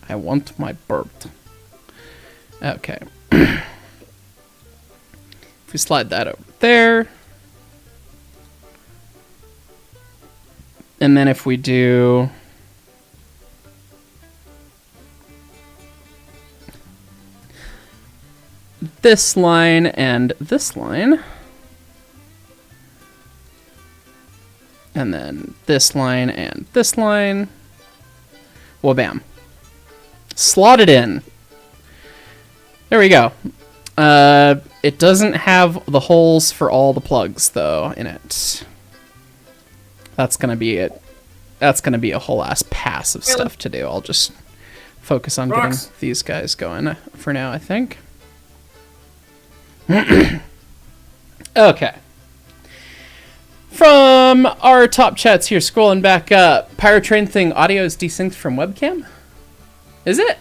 I want my bird. Okay. If we slide that over there. And then if we do this line and this line. And then this line and this line. Well, bam. Slot it in. There we go. It doesn't have the holes for all the plugs, though, in it. That's gonna be it. That's gonna be a whole ass pass of stuff to do. I'll just focus on Rocks. getting these guys going for now, I think. Okay. From our top chats here, scrolling back up. Pyrotrain thing, audio is desynced from webcam? Is it?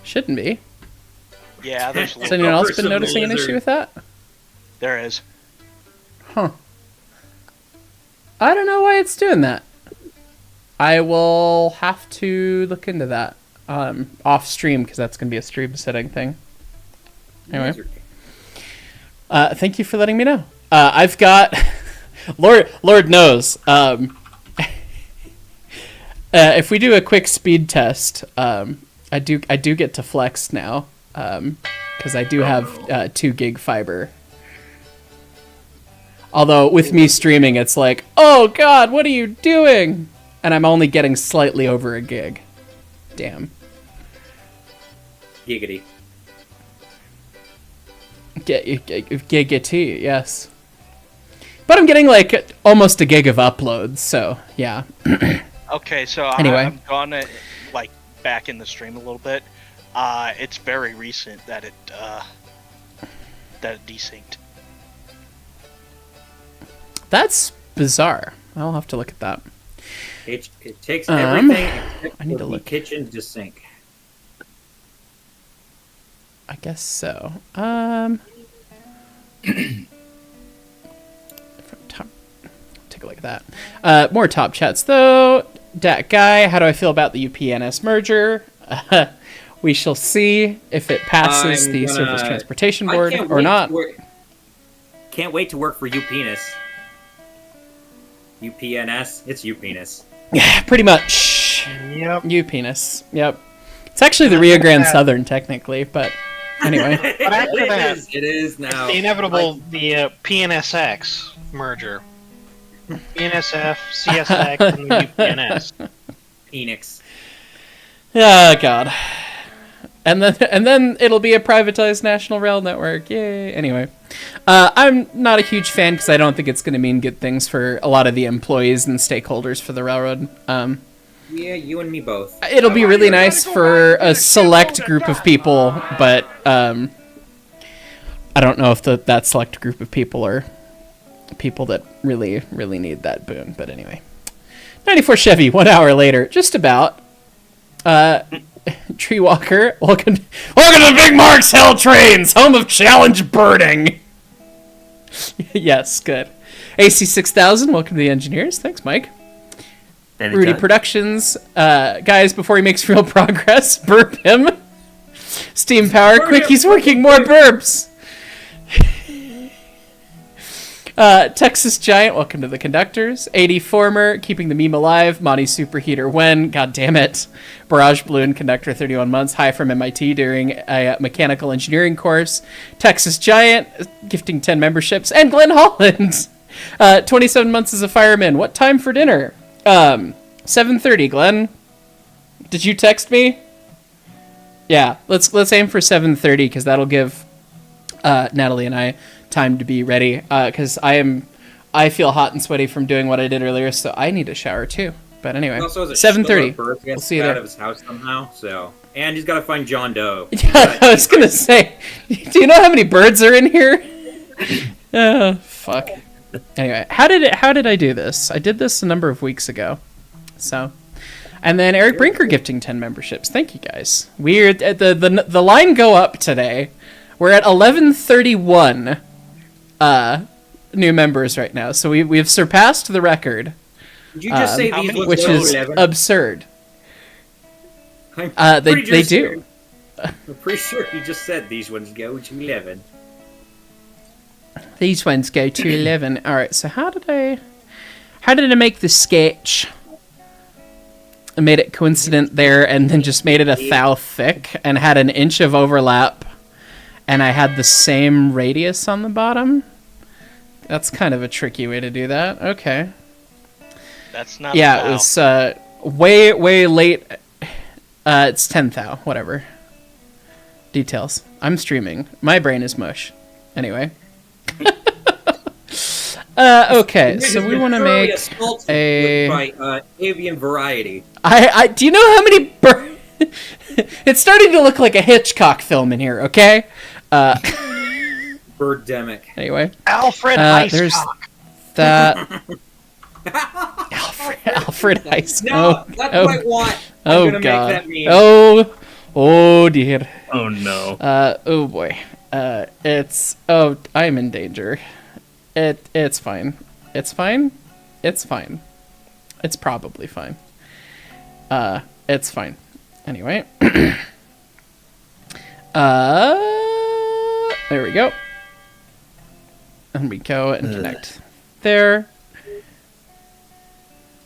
Shouldn't be. Yeah, there's Has anyone else been Some noticing an lizard. issue with that? there is. Huh. I don't know why it's doing that. I will have to look into that off stream, because that's going to be a stream setting thing. Anyway. Thank you for letting me know. I've got... Lord knows. If we do a quick speed test, I do get to flex now, because I do have 2 gig fiber. Although with me streaming, it's like, oh god, what are you doing? And I'm only getting slightly over a gig. Damn. Giggity. Giggity, yes. But I'm getting like almost a gig of uploads, so yeah. Okay, so Anyway. I'm gonna like back in the stream a little bit. It's very recent that it desynced. That's bizarre. I'll have to look at that. It takes everything except I need to for the look. kitchen to sync. I guess so. Top, take a look at that. More top chats though. Dat guy, how do I feel about the UPNS merger? We shall see if it passes the Surface Transportation I Board can't or wait not. to work- Can't wait to work for UPNS. UPNS? It's UPNS. Yeah, pretty much. Yep. UPNS. Yep. It's actually the Rio Grande Southern, technically, but anyway. But after that, it is now. the inevitable, the PNSX merger. PNSF, CSX, and UPNS. Phoenix. Oh god. And then it'll be a privatized national rail network. Yay. Anyway. I'm not a huge fan because I don't think it's going to mean good things for a lot of the employees and stakeholders for the railroad. Yeah, you and me both. It'll be really nice for a select group of people, but I don't know if that select group of people are people that really, really need that boon. But anyway. 94 Chevy, 1 hour later. Just about. Tree Walker, welcome to Big Mark's Hell Trains, home of challenge birding. Yes, good. AC6000, welcome to the engineers. Thanks, Mike. Anytime. Rudy Productions, guys, before he makes real progress, burp him. Steam Power, quick, he's working more burps. Texas Giant, welcome to the conductors. 80 Former, keeping the meme alive. Monty Superheater when, god damn it. Barrage Balloon, conductor 31 months. Hi from MIT during a mechanical engineering course. Texas Giant, gifting 10 memberships. And Glenn Holland, 27 months as a fireman. What time for dinner? 7:30, Glenn. Did you text me? Yeah, let's aim for 7:30 because that'll give Natalie and I time to be ready because I feel hot and sweaty from doing what I did earlier, so I need a shower too. But anyway, 7:30. We'll see you out there. of his house somehow. So, and he's got to find John Doe. Yeah, I was gonna say, do you know how many birds are in here? Oh, fuck. Anyway, how did I do this? I did this a number of weeks ago. So, and then Eric Brinker gifting 10 memberships. Thank you guys. We're at the line go up today. We're at 1131 new members right now. So we've surpassed the record. Did you just say these look which so is 11? absurd. I'm They pretty do. sure- I'm pretty sure he just said these ones go to 11. These ones go to 11. All right. So how did I make the sketch? I made it coincident there, and then just made it a thou thick, and had an inch of overlap, and I had the same radius on the bottom. That's kind of a tricky way to do that. Okay. That's not. Yeah, it was way late. It's 10 thou. Whatever. Details. I'm streaming. My brain is mush. Anyway. Okay, so we want to make by avian variety. I do you know how many It's starting to look like a Hitchcock film in here, okay? Birdemic. Anyway. Alfred There's Hitchcock. that. Alfred Heist. No, that's what I want. I'm gonna God. make that meme. Oh dear. Oh no. Oh boy. I'm in danger. It's fine. It's fine. It's fine. It's probably fine. It's fine. Anyway. There we go. And we go and connect there.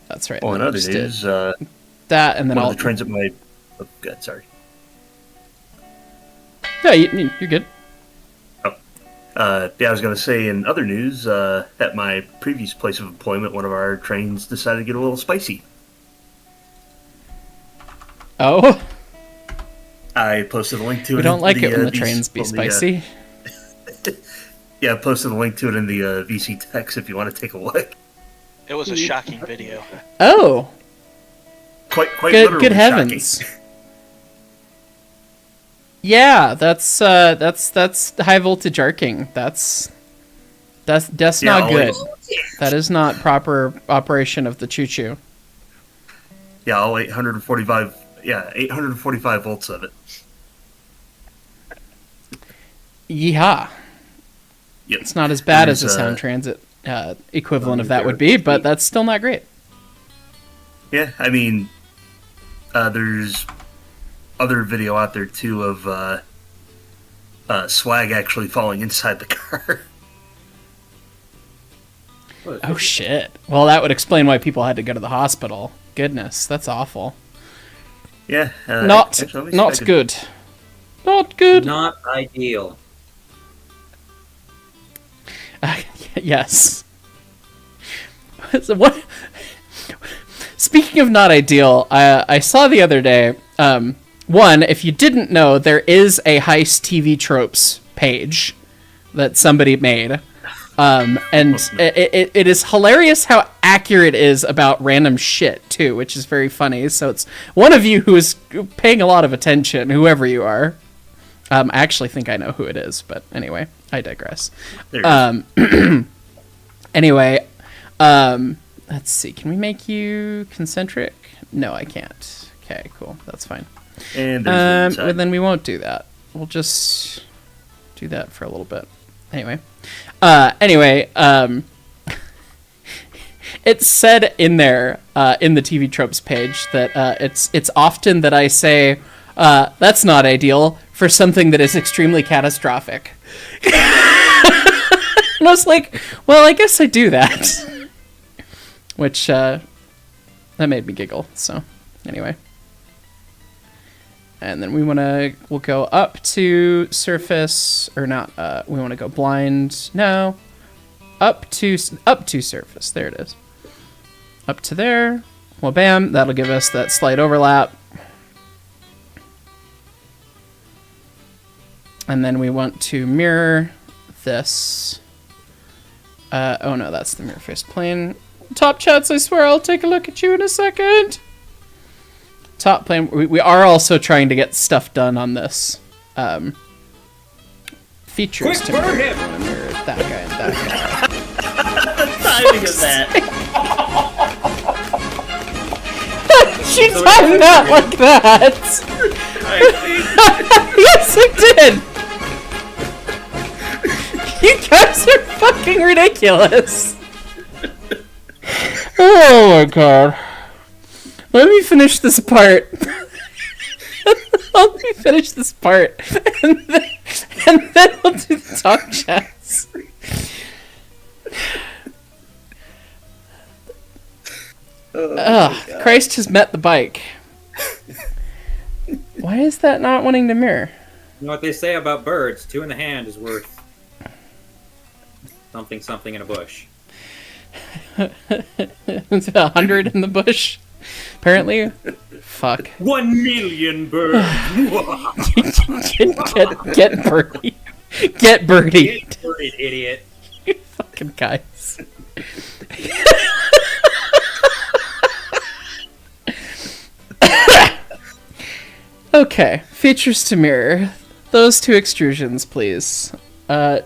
That's right. Oh, then another we just news. did that, and then One I'll. of the trains at my. Oh, God, sorry. Yeah, you're good. Yeah, I was going to say in other news, at my previous place of employment, one of our trains decided to get a little spicy. Oh, I posted a link to it. we don't like it when the VC trains be on the, spicy. Yeah, I posted a link to it in the VC text if you want to take a look. It was a shocking video. Oh, Quite good literally heavens. shocking. Yeah, that's high voltage arcing. That's Yeah, not good. That is not proper operation of the choo-choo. Yeah, all 845. Yeah, 845 volts of it. Yeehaw. Yep. It's not as bad as There's, a sound transit equivalent of that would be, but that's still not great. Yeah, I mean, there's other video out there too of swag actually falling inside the car. Oh shit. Well, that would explain why people had to go to the hospital. Goodness, that's awful. Yeah, Not actually, let me see if I can- good. Not good. Not ideal. Yes. So what? Speaking of not ideal, I saw the other day. One, if you didn't know, there is a Heist TV tropes page that somebody made, and it is hilarious how accurate it is about random shit too, which is very funny. So it's one of you who is paying a lot of attention, whoever you are. I actually think I know who it is, but anyway, I digress. There it is. Anyway, let's see. Can we make you concentric? No, I can't. Okay, cool. That's fine. And there's the Well, inside. then we won't do that. We'll just do that for a little bit. Anyway. It said in there, in the TV tropes page, that it's often that I say, that's not ideal for something that is extremely catastrophic. And I was like, well, I guess I do that. Which, that made me giggle, so, anyway. And then we'll go up to surface, or not, we want to go blind, no. Up to surface, there it is. Up to there, well, bam, that'll give us that slight overlap. And then we want to mirror this. Oh no, that's the mirror face plane. Top chats, I swear I'll take a look at you in a second. Top plane, we are also trying to get stuff done on this. Features Quick, to burn mirror. him! I wanna mirror that guy and that timing of that. guy. She timed that like that! Yes, it did! You guys are fucking ridiculous! Oh my god. Let me finish this part. Let me finish this part. And then we'll do the talk chats. Ugh, Christ has met the bike. Why is that not wanting to mirror? You know what they say about birds? 2 in the hand is worth something in a bush. It's 100 in the bush. Apparently. Fuck. 1 million birds. Get birdie. Get birdie. Get bird, idiot. You fucking guys. Okay, features to mirror. Those two extrusions, please. Do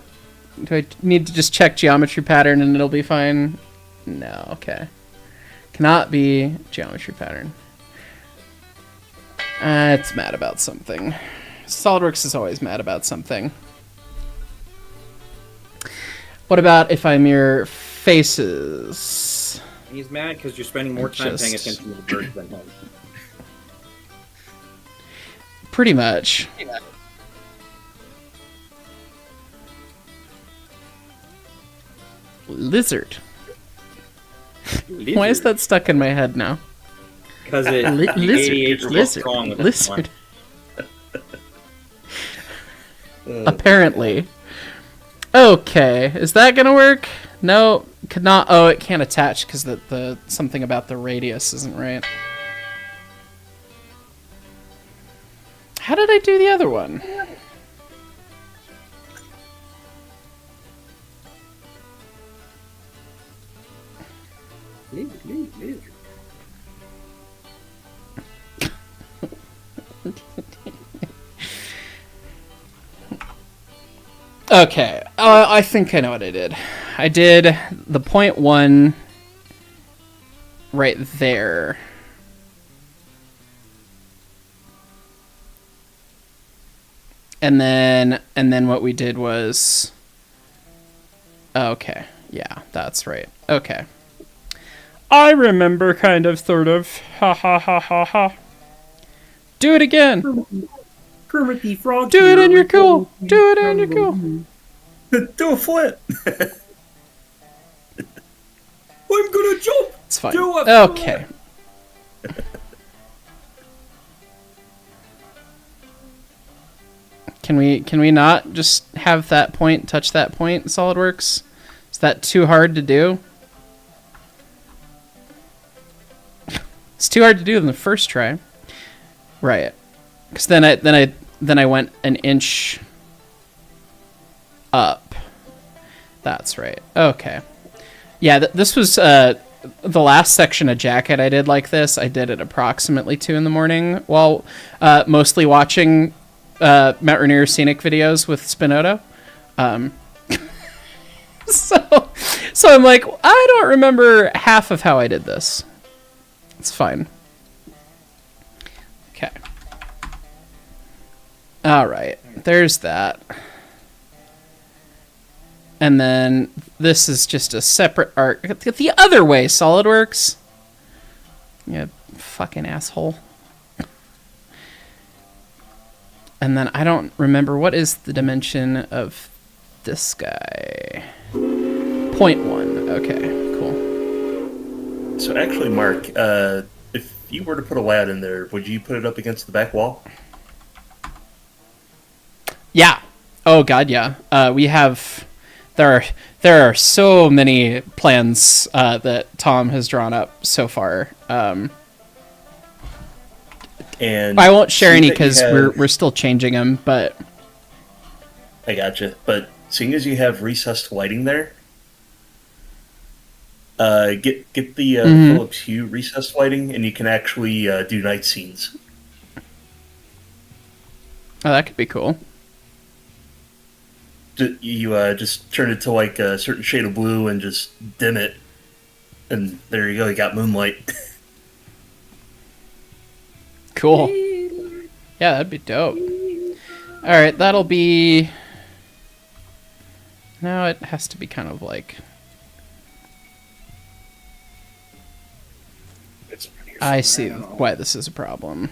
I need to just check geometry pattern and it'll be fine? No, okay. Cannot be geometry pattern. It's mad about something. SolidWorks is always mad about something. What about if I mirror faces? He's mad because you're spending more time paying Just- attention to the birds than him. Pretty much. Lizard. Why is that stuck in my head now? Because it Lizard. Lizard. wrong with this one. Lizard. Apparently. Okay, is that gonna work? No, could not. Oh, it can't attach because the something about the radius isn't right. How did I do the other one? Okay, I think I know what I did. I did the 0.1 right there. And then what we did was... Okay, yeah, that's right. Okay. I remember, kind of, sort of. Ha ha ha ha ha. Do it again! Kermit the Frog. Do it and you're cool! Do it and you're cool! Do a flip. I'm gonna jump. It's fine. Do a flip. Okay. Can we not just have that point touch that point in SolidWorks? Is that too hard to do? It's too hard to do in the first try. Right. Because then I went an inch up. That's right. Okay. Yeah, this was the last section of Jacket I did like this. I did at approximately 2 in the morning while mostly watching Mount Rainier scenic videos with Spinoto. So I'm like, I don't remember half of how I did this. It's fine. Okay. All right. There's that. And then this is just a separate arc. The other way, SolidWorks. Yeah, fucking asshole. And then I don't remember, what is the dimension of this guy? 0.1. Okay, cool. So actually, Mark, if you were to put a layout in there, would you put it up against the back wall? Yeah. Oh god, yeah. We have... There are so many plans that Tom has drawn up so far. And I won't share seeing any that you because have- we're still changing them, but... I gotcha. But seeing as you have recessed lighting there, get the Philips Hue recessed lighting, and you can actually do night scenes. Oh, that could be cool. You just turn it to like a certain shade of blue and just dim it, and there you go. You got moonlight. Cool. Yeah, that'd be dope. Alright, that'll be... No, it has to be kind of like... I see why this is a problem.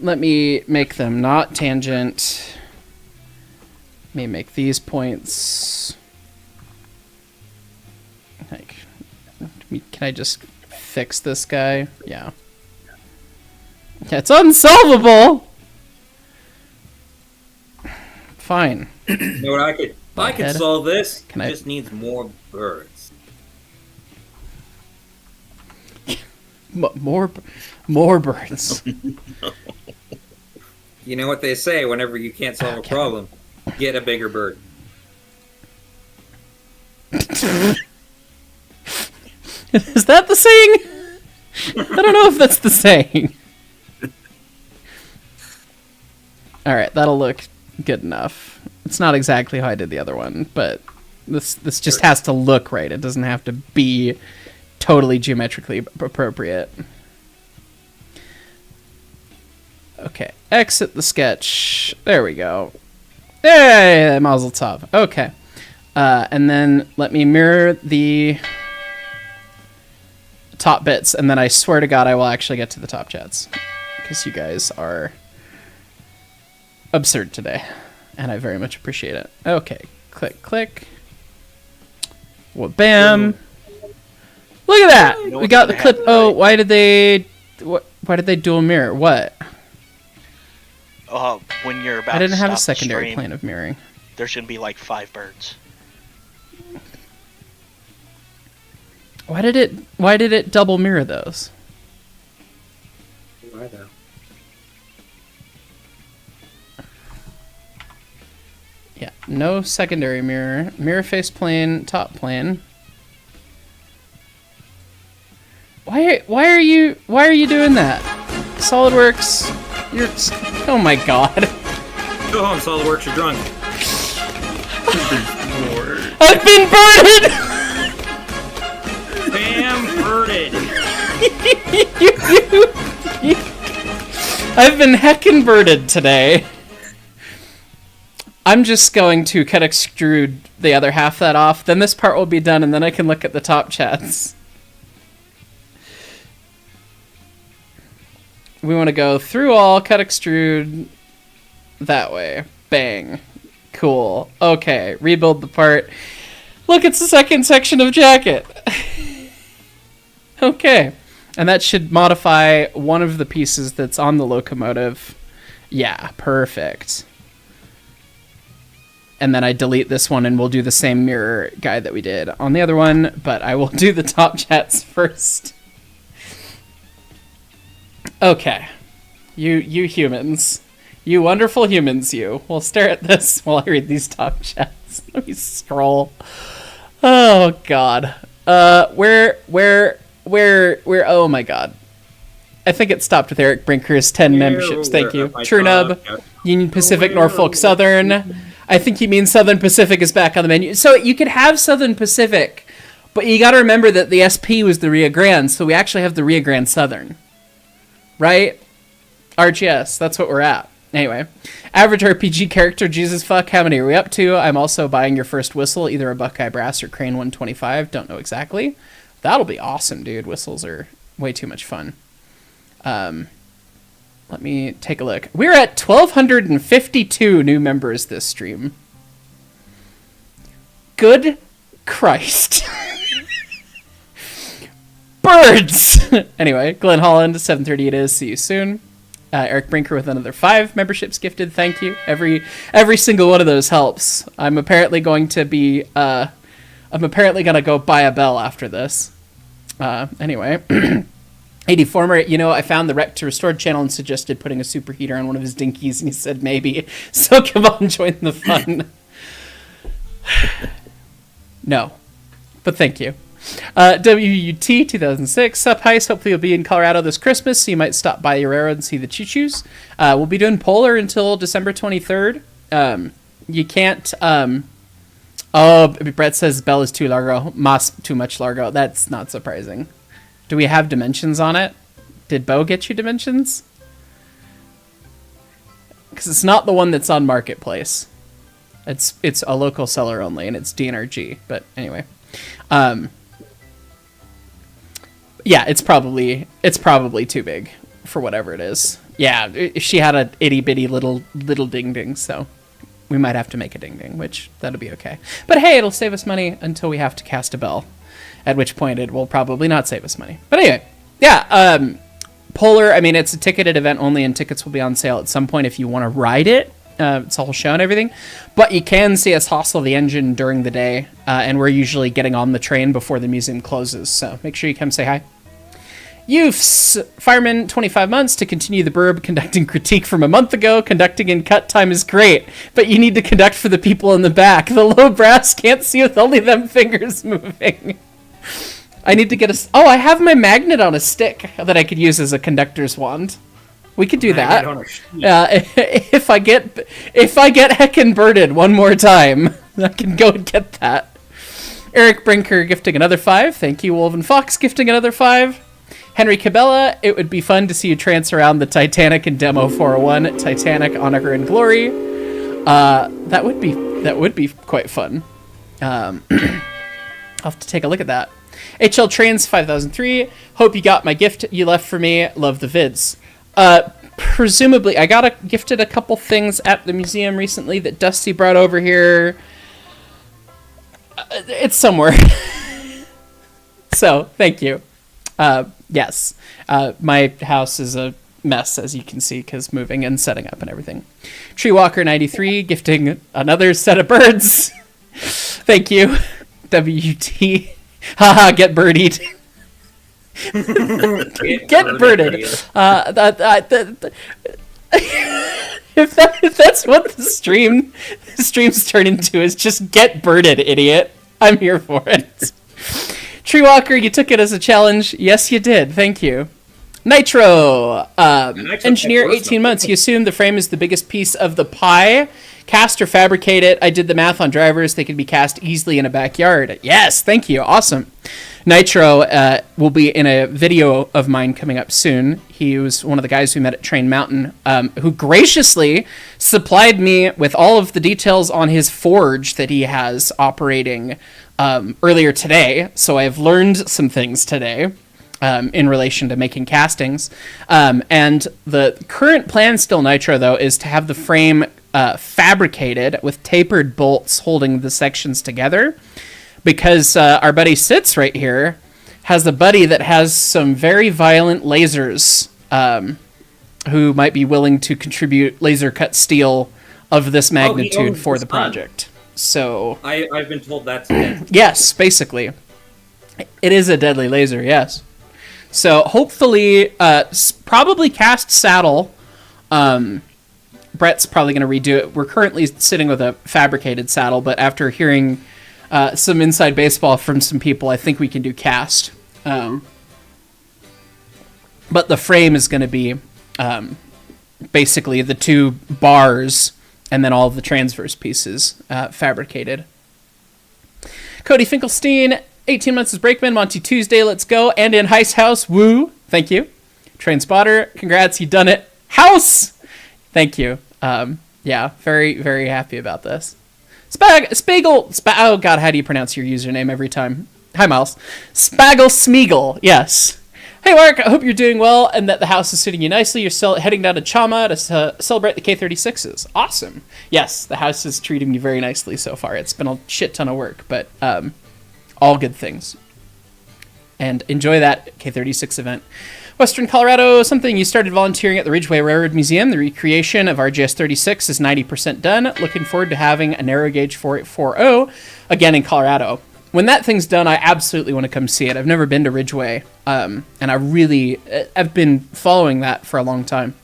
Let me make them not tangent. Let me make these points... Like, can I just fix this guy? Yeah. It's unsolvable! Fine. You know what I could? I could Head. solve this. Can It I- just needs more birds. More birds. You know what they say? Whenever you can't solve a problem, get a bigger bird. Is that the saying? I don't know if that's the saying. All right, that'll look good enough. It's not exactly how I did the other one, but this just has to look right. It doesn't have to be totally geometrically appropriate. Okay, exit the sketch. There we go. Hey, Mazel Tov. Okay. And then let me mirror the top bits, and then I swear to God I will actually get to the top chats. Because you guys are absurd today. And I very much appreciate it. Okay, click, click. Well, bam. Look at that! We got the clip. Oh, why did they dual mirror? What? When you're about I didn't to have a stop the secondary stream, plane of mirroring. there's gonna be like 5 birds. Why did it double mirror those? Why though? Yeah, no secondary mirror. Mirror face plane, top plane. Why are you doing that? SolidWorks, oh my god. Go home, SolidWorks, you're drunk. I've been birded! Bam, birded. I've been heckin' birded today. I'm just going to cut extrude the other half that off, then this part will be done, and then I can look at the top chats. We want to go through all, cut extrude that way. Bang. Cool. Okay, rebuild the part. Look, it's the second section of jacket. Okay. And that should modify one of the pieces that's on the locomotive. Yeah, perfect. And then I delete this one and we'll do the same mirror guide that we did on the other one, but I will do the top chats first. Okay. You humans. You wonderful humans, you. We'll stare at this while I read these top chats. Let me scroll. Oh, God. Where, oh my God. I think it stopped with Eric Brinker's 10 memberships. Thank you. Trunub, Union Pacific, Norfolk Southern. I think he means Southern Pacific is back on the menu. So you could have Southern Pacific, but you got to remember that the SP was the Rio Grande, so we actually have the Rio Grande Southern. Right? RGS, that's what we're at. Anyway, average RPG character, Jesus fuck, how many are we up to? I'm also buying your first whistle, either a Buckeye Brass or Crane 125, don't know exactly. That'll be awesome, dude. Whistles are way too much fun. Let me take a look. We're at 1,252 new members this stream. Good Christ. Birds! Anyway, Glenn Holland, 7:30 it is. See you soon. Eric Brinker with another 5 memberships gifted. Thank you. Every single one of those helps. I'm apparently going to be... I'm apparently going to go buy a bell after this. Anyway... 80 former, I found the Wreck to Restored channel and suggested putting a superheater on one of his dinkies, and he said maybe. So come on, join the fun. No. But thank you. WUT 2006, Sup Heist. Hopefully you'll be in Colorado this Christmas, so you might stop by Urero and see the choo-choos. We'll be doing Polar until December 23rd. You can't... Oh, Brett says Bell is too largo. Mas too much largo. That's not surprising. Do we have dimensions on it? Did Bo get you dimensions? Because it's not the one that's on Marketplace. It's a local seller only, and it's DNRG. But anyway, yeah, it's probably too big for whatever it is. Yeah, she had a itty bitty little ding ding, so we might have to make a ding ding, which that'll be okay. But hey, it'll save us money until we have to cast a bell. At which point it will probably not save us money. But anyway, yeah, Polar, I mean, it's a ticketed event only, and tickets will be on sale at some point if you want to ride it. It's a whole show and everything. But you can see us hustle the engine during the day, and we're usually getting on the train before the museum closes. So make sure you come say hi. Youths, Fireman, 25 months, to continue the burb conducting critique from a month ago. Conducting in cut time is great, but you need to conduct for the people in the back. The low brass can't see with only them fingers moving. I need to get a... Oh, I have my magnet on a stick that I could use as a conductor's wand. We could do that. If I get heckin' birded one more time, I can go and get that. Eric Brinker gifting another 5. Thank you. Wolven Fox gifting another 5. Henry Cabela, it would be fun to see you trance around the Titanic in Demo 401. Titanic, Honor and Glory. That would be quite fun. I'll have to take a look at that. HL Trains 5003. Hope you got my gift you left for me. Love the vids. Presumably, I gifted a couple things at the museum recently that Dusty brought over here. It's somewhere. So, thank you. Yes. My house is a mess, as you can see, because moving and setting up and everything. Treewalker 93 gifting another set of birds. Thank you. WT. Haha, get birdied. Get birded. If that's what the streams turn into, is just get birded, idiot. I'm here for it. Treewalker, you took it as a challenge. Yes, you did. Thank you. Nitro. Engineer 18 months. You assume the frame is the biggest piece of the pie. Cast or fabricate it. I did the math on drivers. They can be cast easily in a backyard. Yes, thank you. Awesome. Nitro will be in a video of mine coming up soon. He was one of the guys we met at Train Mountain, who graciously supplied me with all of the details on his forge that he has operating earlier today. So I've learned some things today in relation to making castings. And the current plan still, Nitro, though, is to have the frame fabricated with tapered bolts holding the sections together. Because our buddy Sitz right here has a buddy that has some very violent lasers who might be willing to contribute laser cut steel of this magnitude for the project. So I've been told that's it. Yes, basically. It is a deadly laser, yes. So hopefully, probably cast saddle. Brett's probably going to redo it. We're currently sitting with a fabricated saddle, but after hearing some inside baseball from some people, I think we can do cast. But the frame is going to be basically the two bars and then all of the transverse pieces fabricated. Cody Finkelstein, 18 months as Brakeman, Monty-Tuesday, let's go. And in HyceHaus, woo, thank you. Train Spotter, congrats, you done it. House! Thank you. Yeah, very, very happy about this. Oh god, how do you pronounce your username every time? Hi, Miles. Spaggle Smeagol, yes. Hey, Mark, I hope you're doing well and that the house is suiting you nicely. You're still heading down to Chama to celebrate the K36s. Awesome. Yes, the house is treating you very nicely so far. It's been a shit ton of work, but all good things. And enjoy that K36 event. Western Colorado, something you started volunteering at the Ridgeway Railroad Museum. The recreation of RGS 36 is 90% done. Looking forward to having a narrow gauge 4840 again in Colorado. When that thing's done, I absolutely want to come see it. I've never been to Ridgeway, and I've been following that for a long time.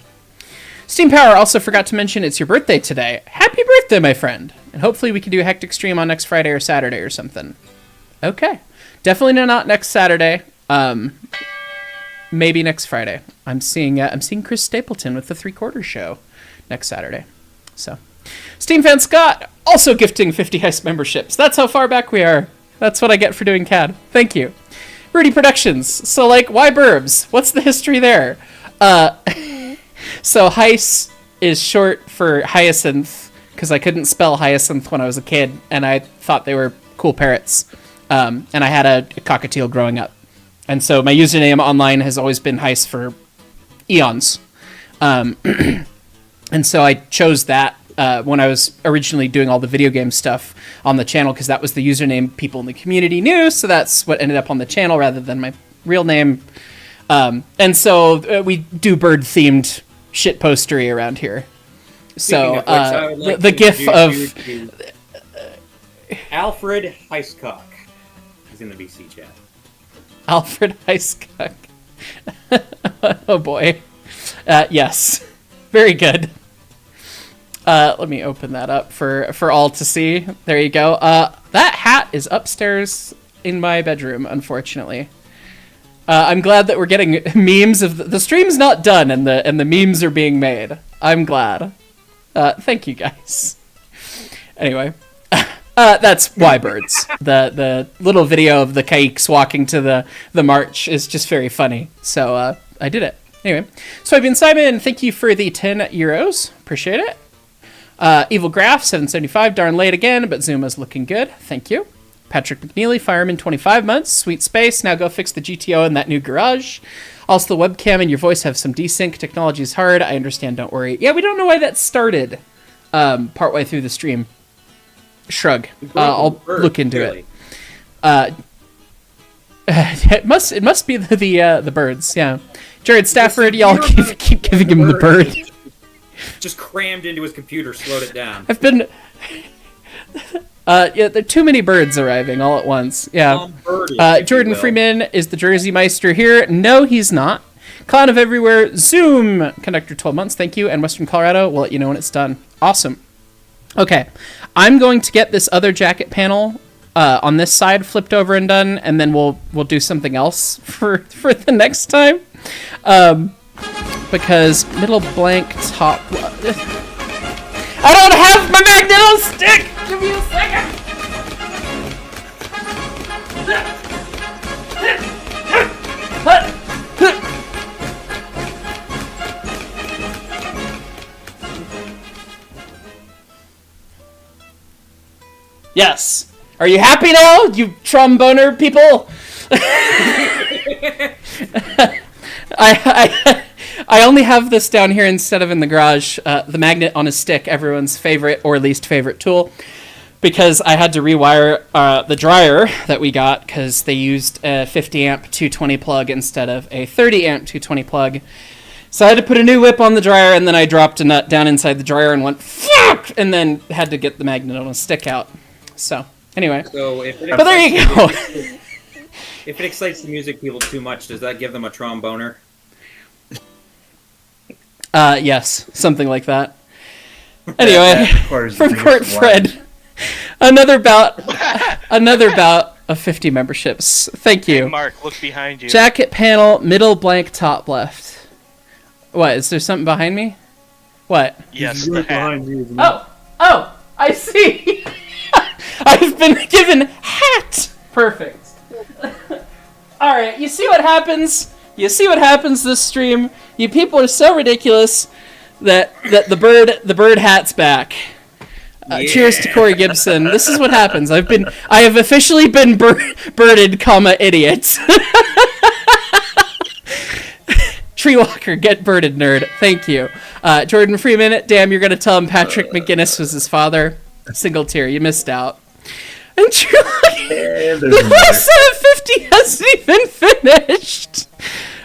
Steam Power also forgot to mention it's your birthday today. Happy birthday, my friend. And hopefully we can do a Hectic stream on next Friday or Saturday or something. Okay. Definitely not next Saturday. Maybe next Friday. I'm seeing Chris Stapleton with the 3/4 show next Saturday. So, Steam Fan Scott also gifting 50 Heist memberships. That's how far back we are. That's what I get for doing CAD. Thank you. Rudy Productions. So, why Burbs? What's the history there? So Heist is short for hyacinth because I couldn't spell hyacinth when I was a kid, and I thought they were cool parrots. And I had a cockatiel growing up. And so my username online has always been Heist for eons. And so I chose that when I was originally doing all the video game stuff on the channel, because that was the username people in the community knew. So that's what ended up on the channel rather than my real name. And so we do bird-themed shitpostery around here. So the gif of Alfred Heiscock is in the BC chat. Alfred Heiscock. Oh boy. Yes. Very good. Let me open that up for all to see. There you go. That hat is upstairs in my bedroom, unfortunately. I'm glad that we're getting memes of the stream's not done and the memes are being made. I'm glad. Thank you guys. Anyway, that's why birds. The little video of the caiques walking to the march is just very funny. So I did it. Anyway, so I've been Simon. Thank you for the 10 euros. Appreciate it. Evil Graph 775. Darn late again, but Zuma's looking good. Thank you. Patrick McNeely, fireman, 25 months. Sweet space. Now go fix the GTO in that new garage. Also, the webcam and your voice have some desync. Technology is hard. I understand. Don't worry. Yeah, we don't know why that started partway through the stream. Shrug. I'll look into it. It must be the birds. Yeah. Jared Stafford, y'all keep giving him the bird. Just crammed into his computer, slowed it down. I've been. Yeah, there are too many birds arriving all at once. Yeah. Jordan Freeman is the Jersey Meister here. No, he's not. Clown of Everywhere. Zoom. Conductor 12 months. Thank you. And Western Colorado. We'll let you know when it's done. Awesome. Okay. I'm going to get this other jacket panel on this side flipped over and done, and then we'll do something else for the next time. Because middle blank top. I don't have my magneto stick! Give me a second! Yes! Are you happy now, you tromboner people? I only have this down here instead of in the garage, the magnet on a stick, everyone's favorite or least favorite tool, because I had to rewire the dryer that we got because they used a 50 amp 220 plug instead of a 30 amp 220 plug. So I had to put a new whip on the dryer, and then I dropped a nut down inside the dryer and went, fuck! And then had to get the magnet on a stick out. So, anyway. So but there you go. If it excites the music people too much, does that give them a tromboner? Yes, something like that. Anyway, from from Court Fred, another bout of 50 memberships. Thank you. Hey, Mark, look behind you. Jacket panel, middle blank, top left. What, is there something behind me? What? Yes, the hat. Oh, I see. I've been given hat. Perfect. All right, you see what happens? You see what happens this stream? You people are so ridiculous that the bird hat's back. Cheers to Corey Gibson. This is what happens. I have officially been birded, idiot. Tree Walker, get birded, nerd. Thank you. Jordan Freeman, damn, you're gonna tell him Patrick McGinnis was his father. Single tier, you missed out. And Tree Walker, the last 750 hasn't even finished.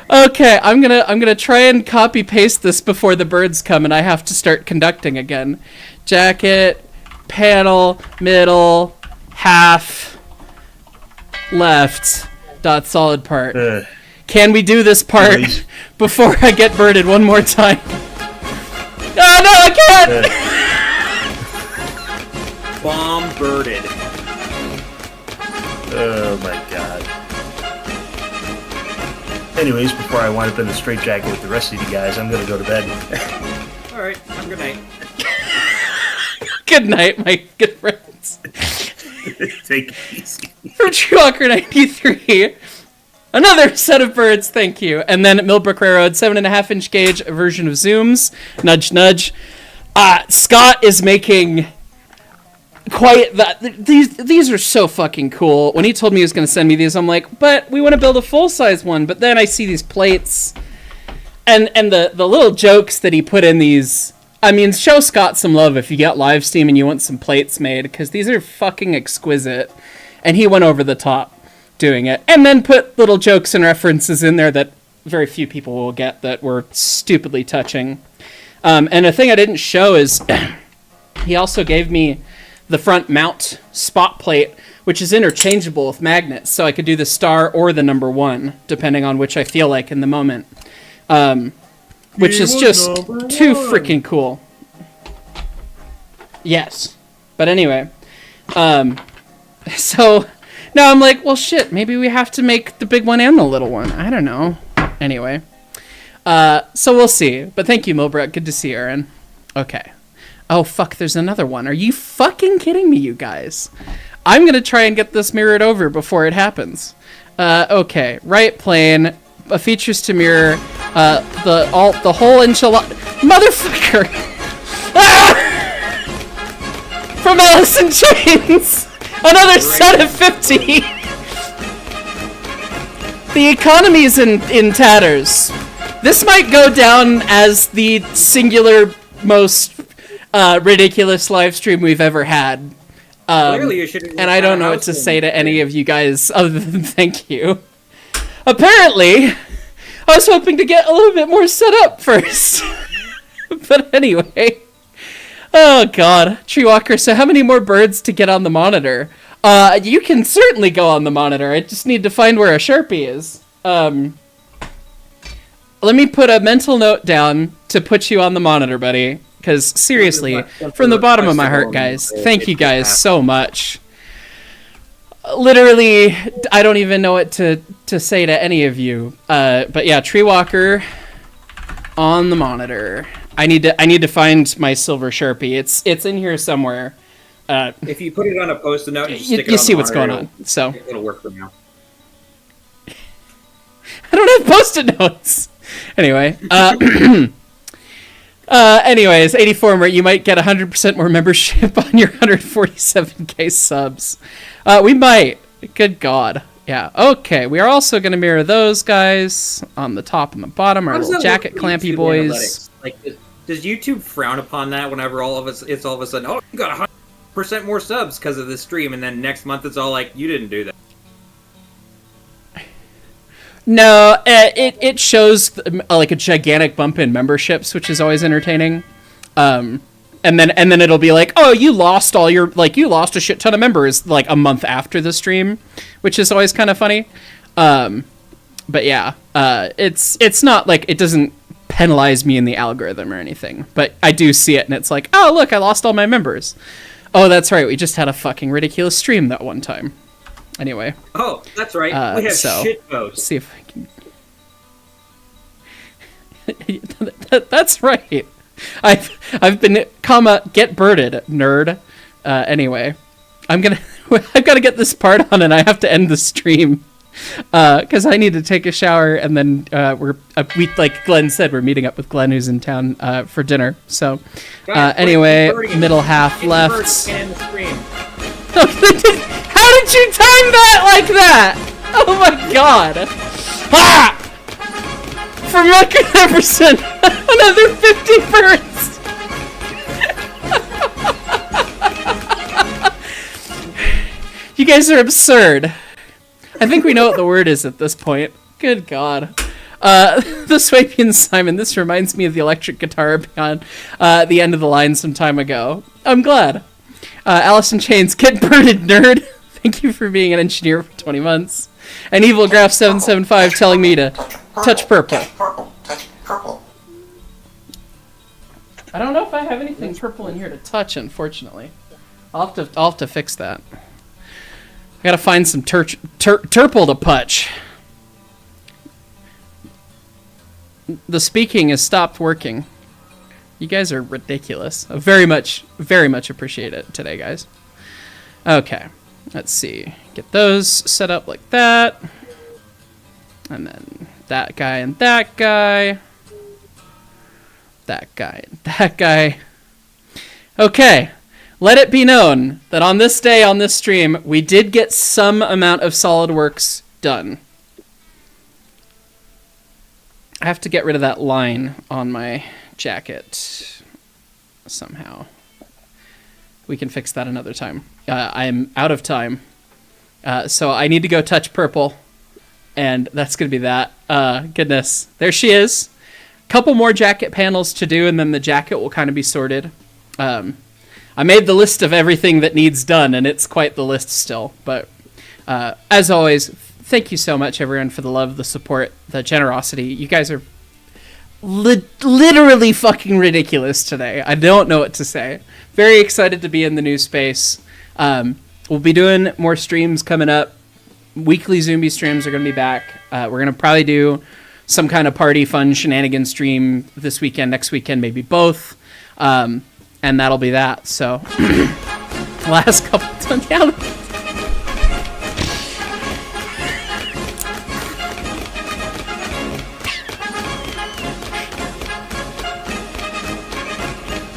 Okay, I'm gonna try and copy paste this before the birds come and I have to start conducting again. Jacket, panel, middle, half, left, dot solid part. Can we do this part before I get birded one more time? Oh no, I can't! Bomb birded. Oh my god. Anyways, before I wind up in the straitjacket with the rest of you guys, I'm gonna go to bed. Alright, have a good night. Good night, my good friends. Take it easy. From Truewalker 93. Another set of birds, thank you. And then at Millbrook Railroad, 7.5-inch gauge version of Zooms. Nudge, nudge. Scott is making quite that. These are so fucking cool. When he told me he was going to send me these, I'm like, but we want to build a full-size one. But then I see these plates and the little jokes that he put in these. I mean, show Scott some love if you get live Steam and you want some plates made, because these are fucking exquisite. And he went over the top doing it, and then put little jokes and references in there that very few people will get that were stupidly touching. And a thing I didn't show is he also gave me the front mount spot plate, which is interchangeable with magnets, so I could do the star or the number 1, depending on which I feel like in the moment. Which is just too freaking cool. Yes. But anyway, so Now I'm like, well, shit, maybe we have to make the big one and the little one. I don't know. Anyway. So we'll see. But thank you, Milbrett. Good to see you, Aaron. Okay. Oh, fuck, there's another one. Are you fucking kidding me, you guys? I'm going to try and get this mirrored over before it happens. Okay. Right plane. Features to mirror. The whole enchilada. Motherfucker! Ah! From Alice in Chains! Another set of 50! The economy's in tatters. This might go down as the singular most ridiculous live stream we've ever had. Clearly you should. And I don't know what to say to any of you guys other than thank you. Apparently, I was hoping to get a little bit more set up first. But anyway. Oh god. Treewalker, so how many more birds to get on the monitor? You can certainly go on the monitor. I just need to find where a Sharpie is. Let me put a mental note down to put you on the monitor, buddy. Because seriously, from the bottom of my heart, guys, thank you guys so much. Literally, I don't even know what to say to any of you. But yeah, Treewalker on the monitor. I need to find my silver Sharpie. It's in here somewhere. If you put it on a post-it note, and stick it you on see the what's monitor, going on. So it'll work for now. I don't have post-it notes. Anyway, anyways, 84 more. You might get 100% more membership on your 147k subs. We might. Good God. Yeah. Okay. We are also going to mirror those guys on the top and the bottom. Our little jacket clampy boys. Like, does YouTube frown upon that whenever it's all of a sudden, oh, you got 100% more subs because of this stream, and then next month it's all like, you didn't do that. No, it shows like a gigantic bump in memberships, which is always entertaining. And then it'll be like, oh, you lost a shit ton of members like a month after the stream, which is always kind of funny. But yeah, it's not like it doesn't penalize me in the algorithm or anything, but I do see it and it's like, oh look, I lost all my members. Oh, that's right, we just had a fucking ridiculous stream that one time. Anyway. Oh, that's right. We have shit posts. See if I can. That's right. I've been get birded, nerd. Anyway, I've got to get this part on and I have to end the stream because I need to take a shower and then we like Glenn said, we're meeting up with Glenn who's in town for dinner. So anyway, middle half left. How did you time that like that? Oh my god! Ah! For Record Emerson, another 50 birds! You guys are absurd. I think we know what the word is at this point. Good god. The Swapian Simon, this reminds me of the electric guitar beyond the end of the line some time ago. I'm glad. Alice in Chains, get birded, nerd. Thank you for being an engineer for 20 months. And Evil Graph 775 telling me to touch purple. Touch purple. I don't know if I have anything purple in here to touch, unfortunately. I'll have to fix that. I gotta find some turple to punch. The speaking has stopped working. You guys are ridiculous. I very much appreciate it today, guys. Okay, let's see. Get those set up like that. And then that guy and that guy. That guy and that guy. Okay, let it be known that on this day, on this stream, we did get some amount of SolidWorks done. I have to get rid of that line on my jacket somehow. We can fix that another time. I'm out of time. So I need to go touch purple. And that's going to be that. Goodness. There she is. Couple more jacket panels to do, and then the jacket will kind of be sorted. I made the list of everything that needs done, and it's quite the list still. But as always, thank you so much, everyone, for the love, the support, the generosity. You guys are literally fucking ridiculous today. I don't know what to say. Very excited to be in the new space. We'll be doing more streams coming up. weekly Zombie streams are going to be back. We're going to probably do some kind of party fun shenanigan stream this weekend, next weekend, maybe both. And that'll be that. So, last couple times. Yeah.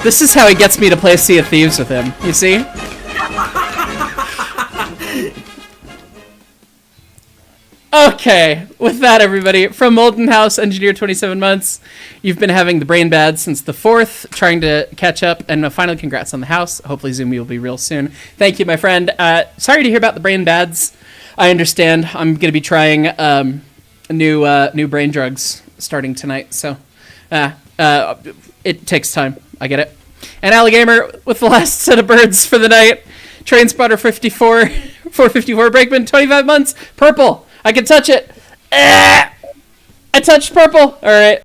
This is how he gets me to play Sea of Thieves with him, you see? Okay, with that, everybody, from Molten House, Engineer 27 months, you've been having the brain bad since the 4th, trying to catch up, and finally, congrats on the house. Hopefully, Zoomy will be real soon. Thank you, my friend. Sorry to hear about the brain bads. I understand. I'm going to be trying new brain drugs starting tonight, so it takes time. I get it. And Alligamer with the last set of birds for the night. Trainspotter 54, 454, Brakeman 25 months, purple. I can touch it. I touched purple. All right.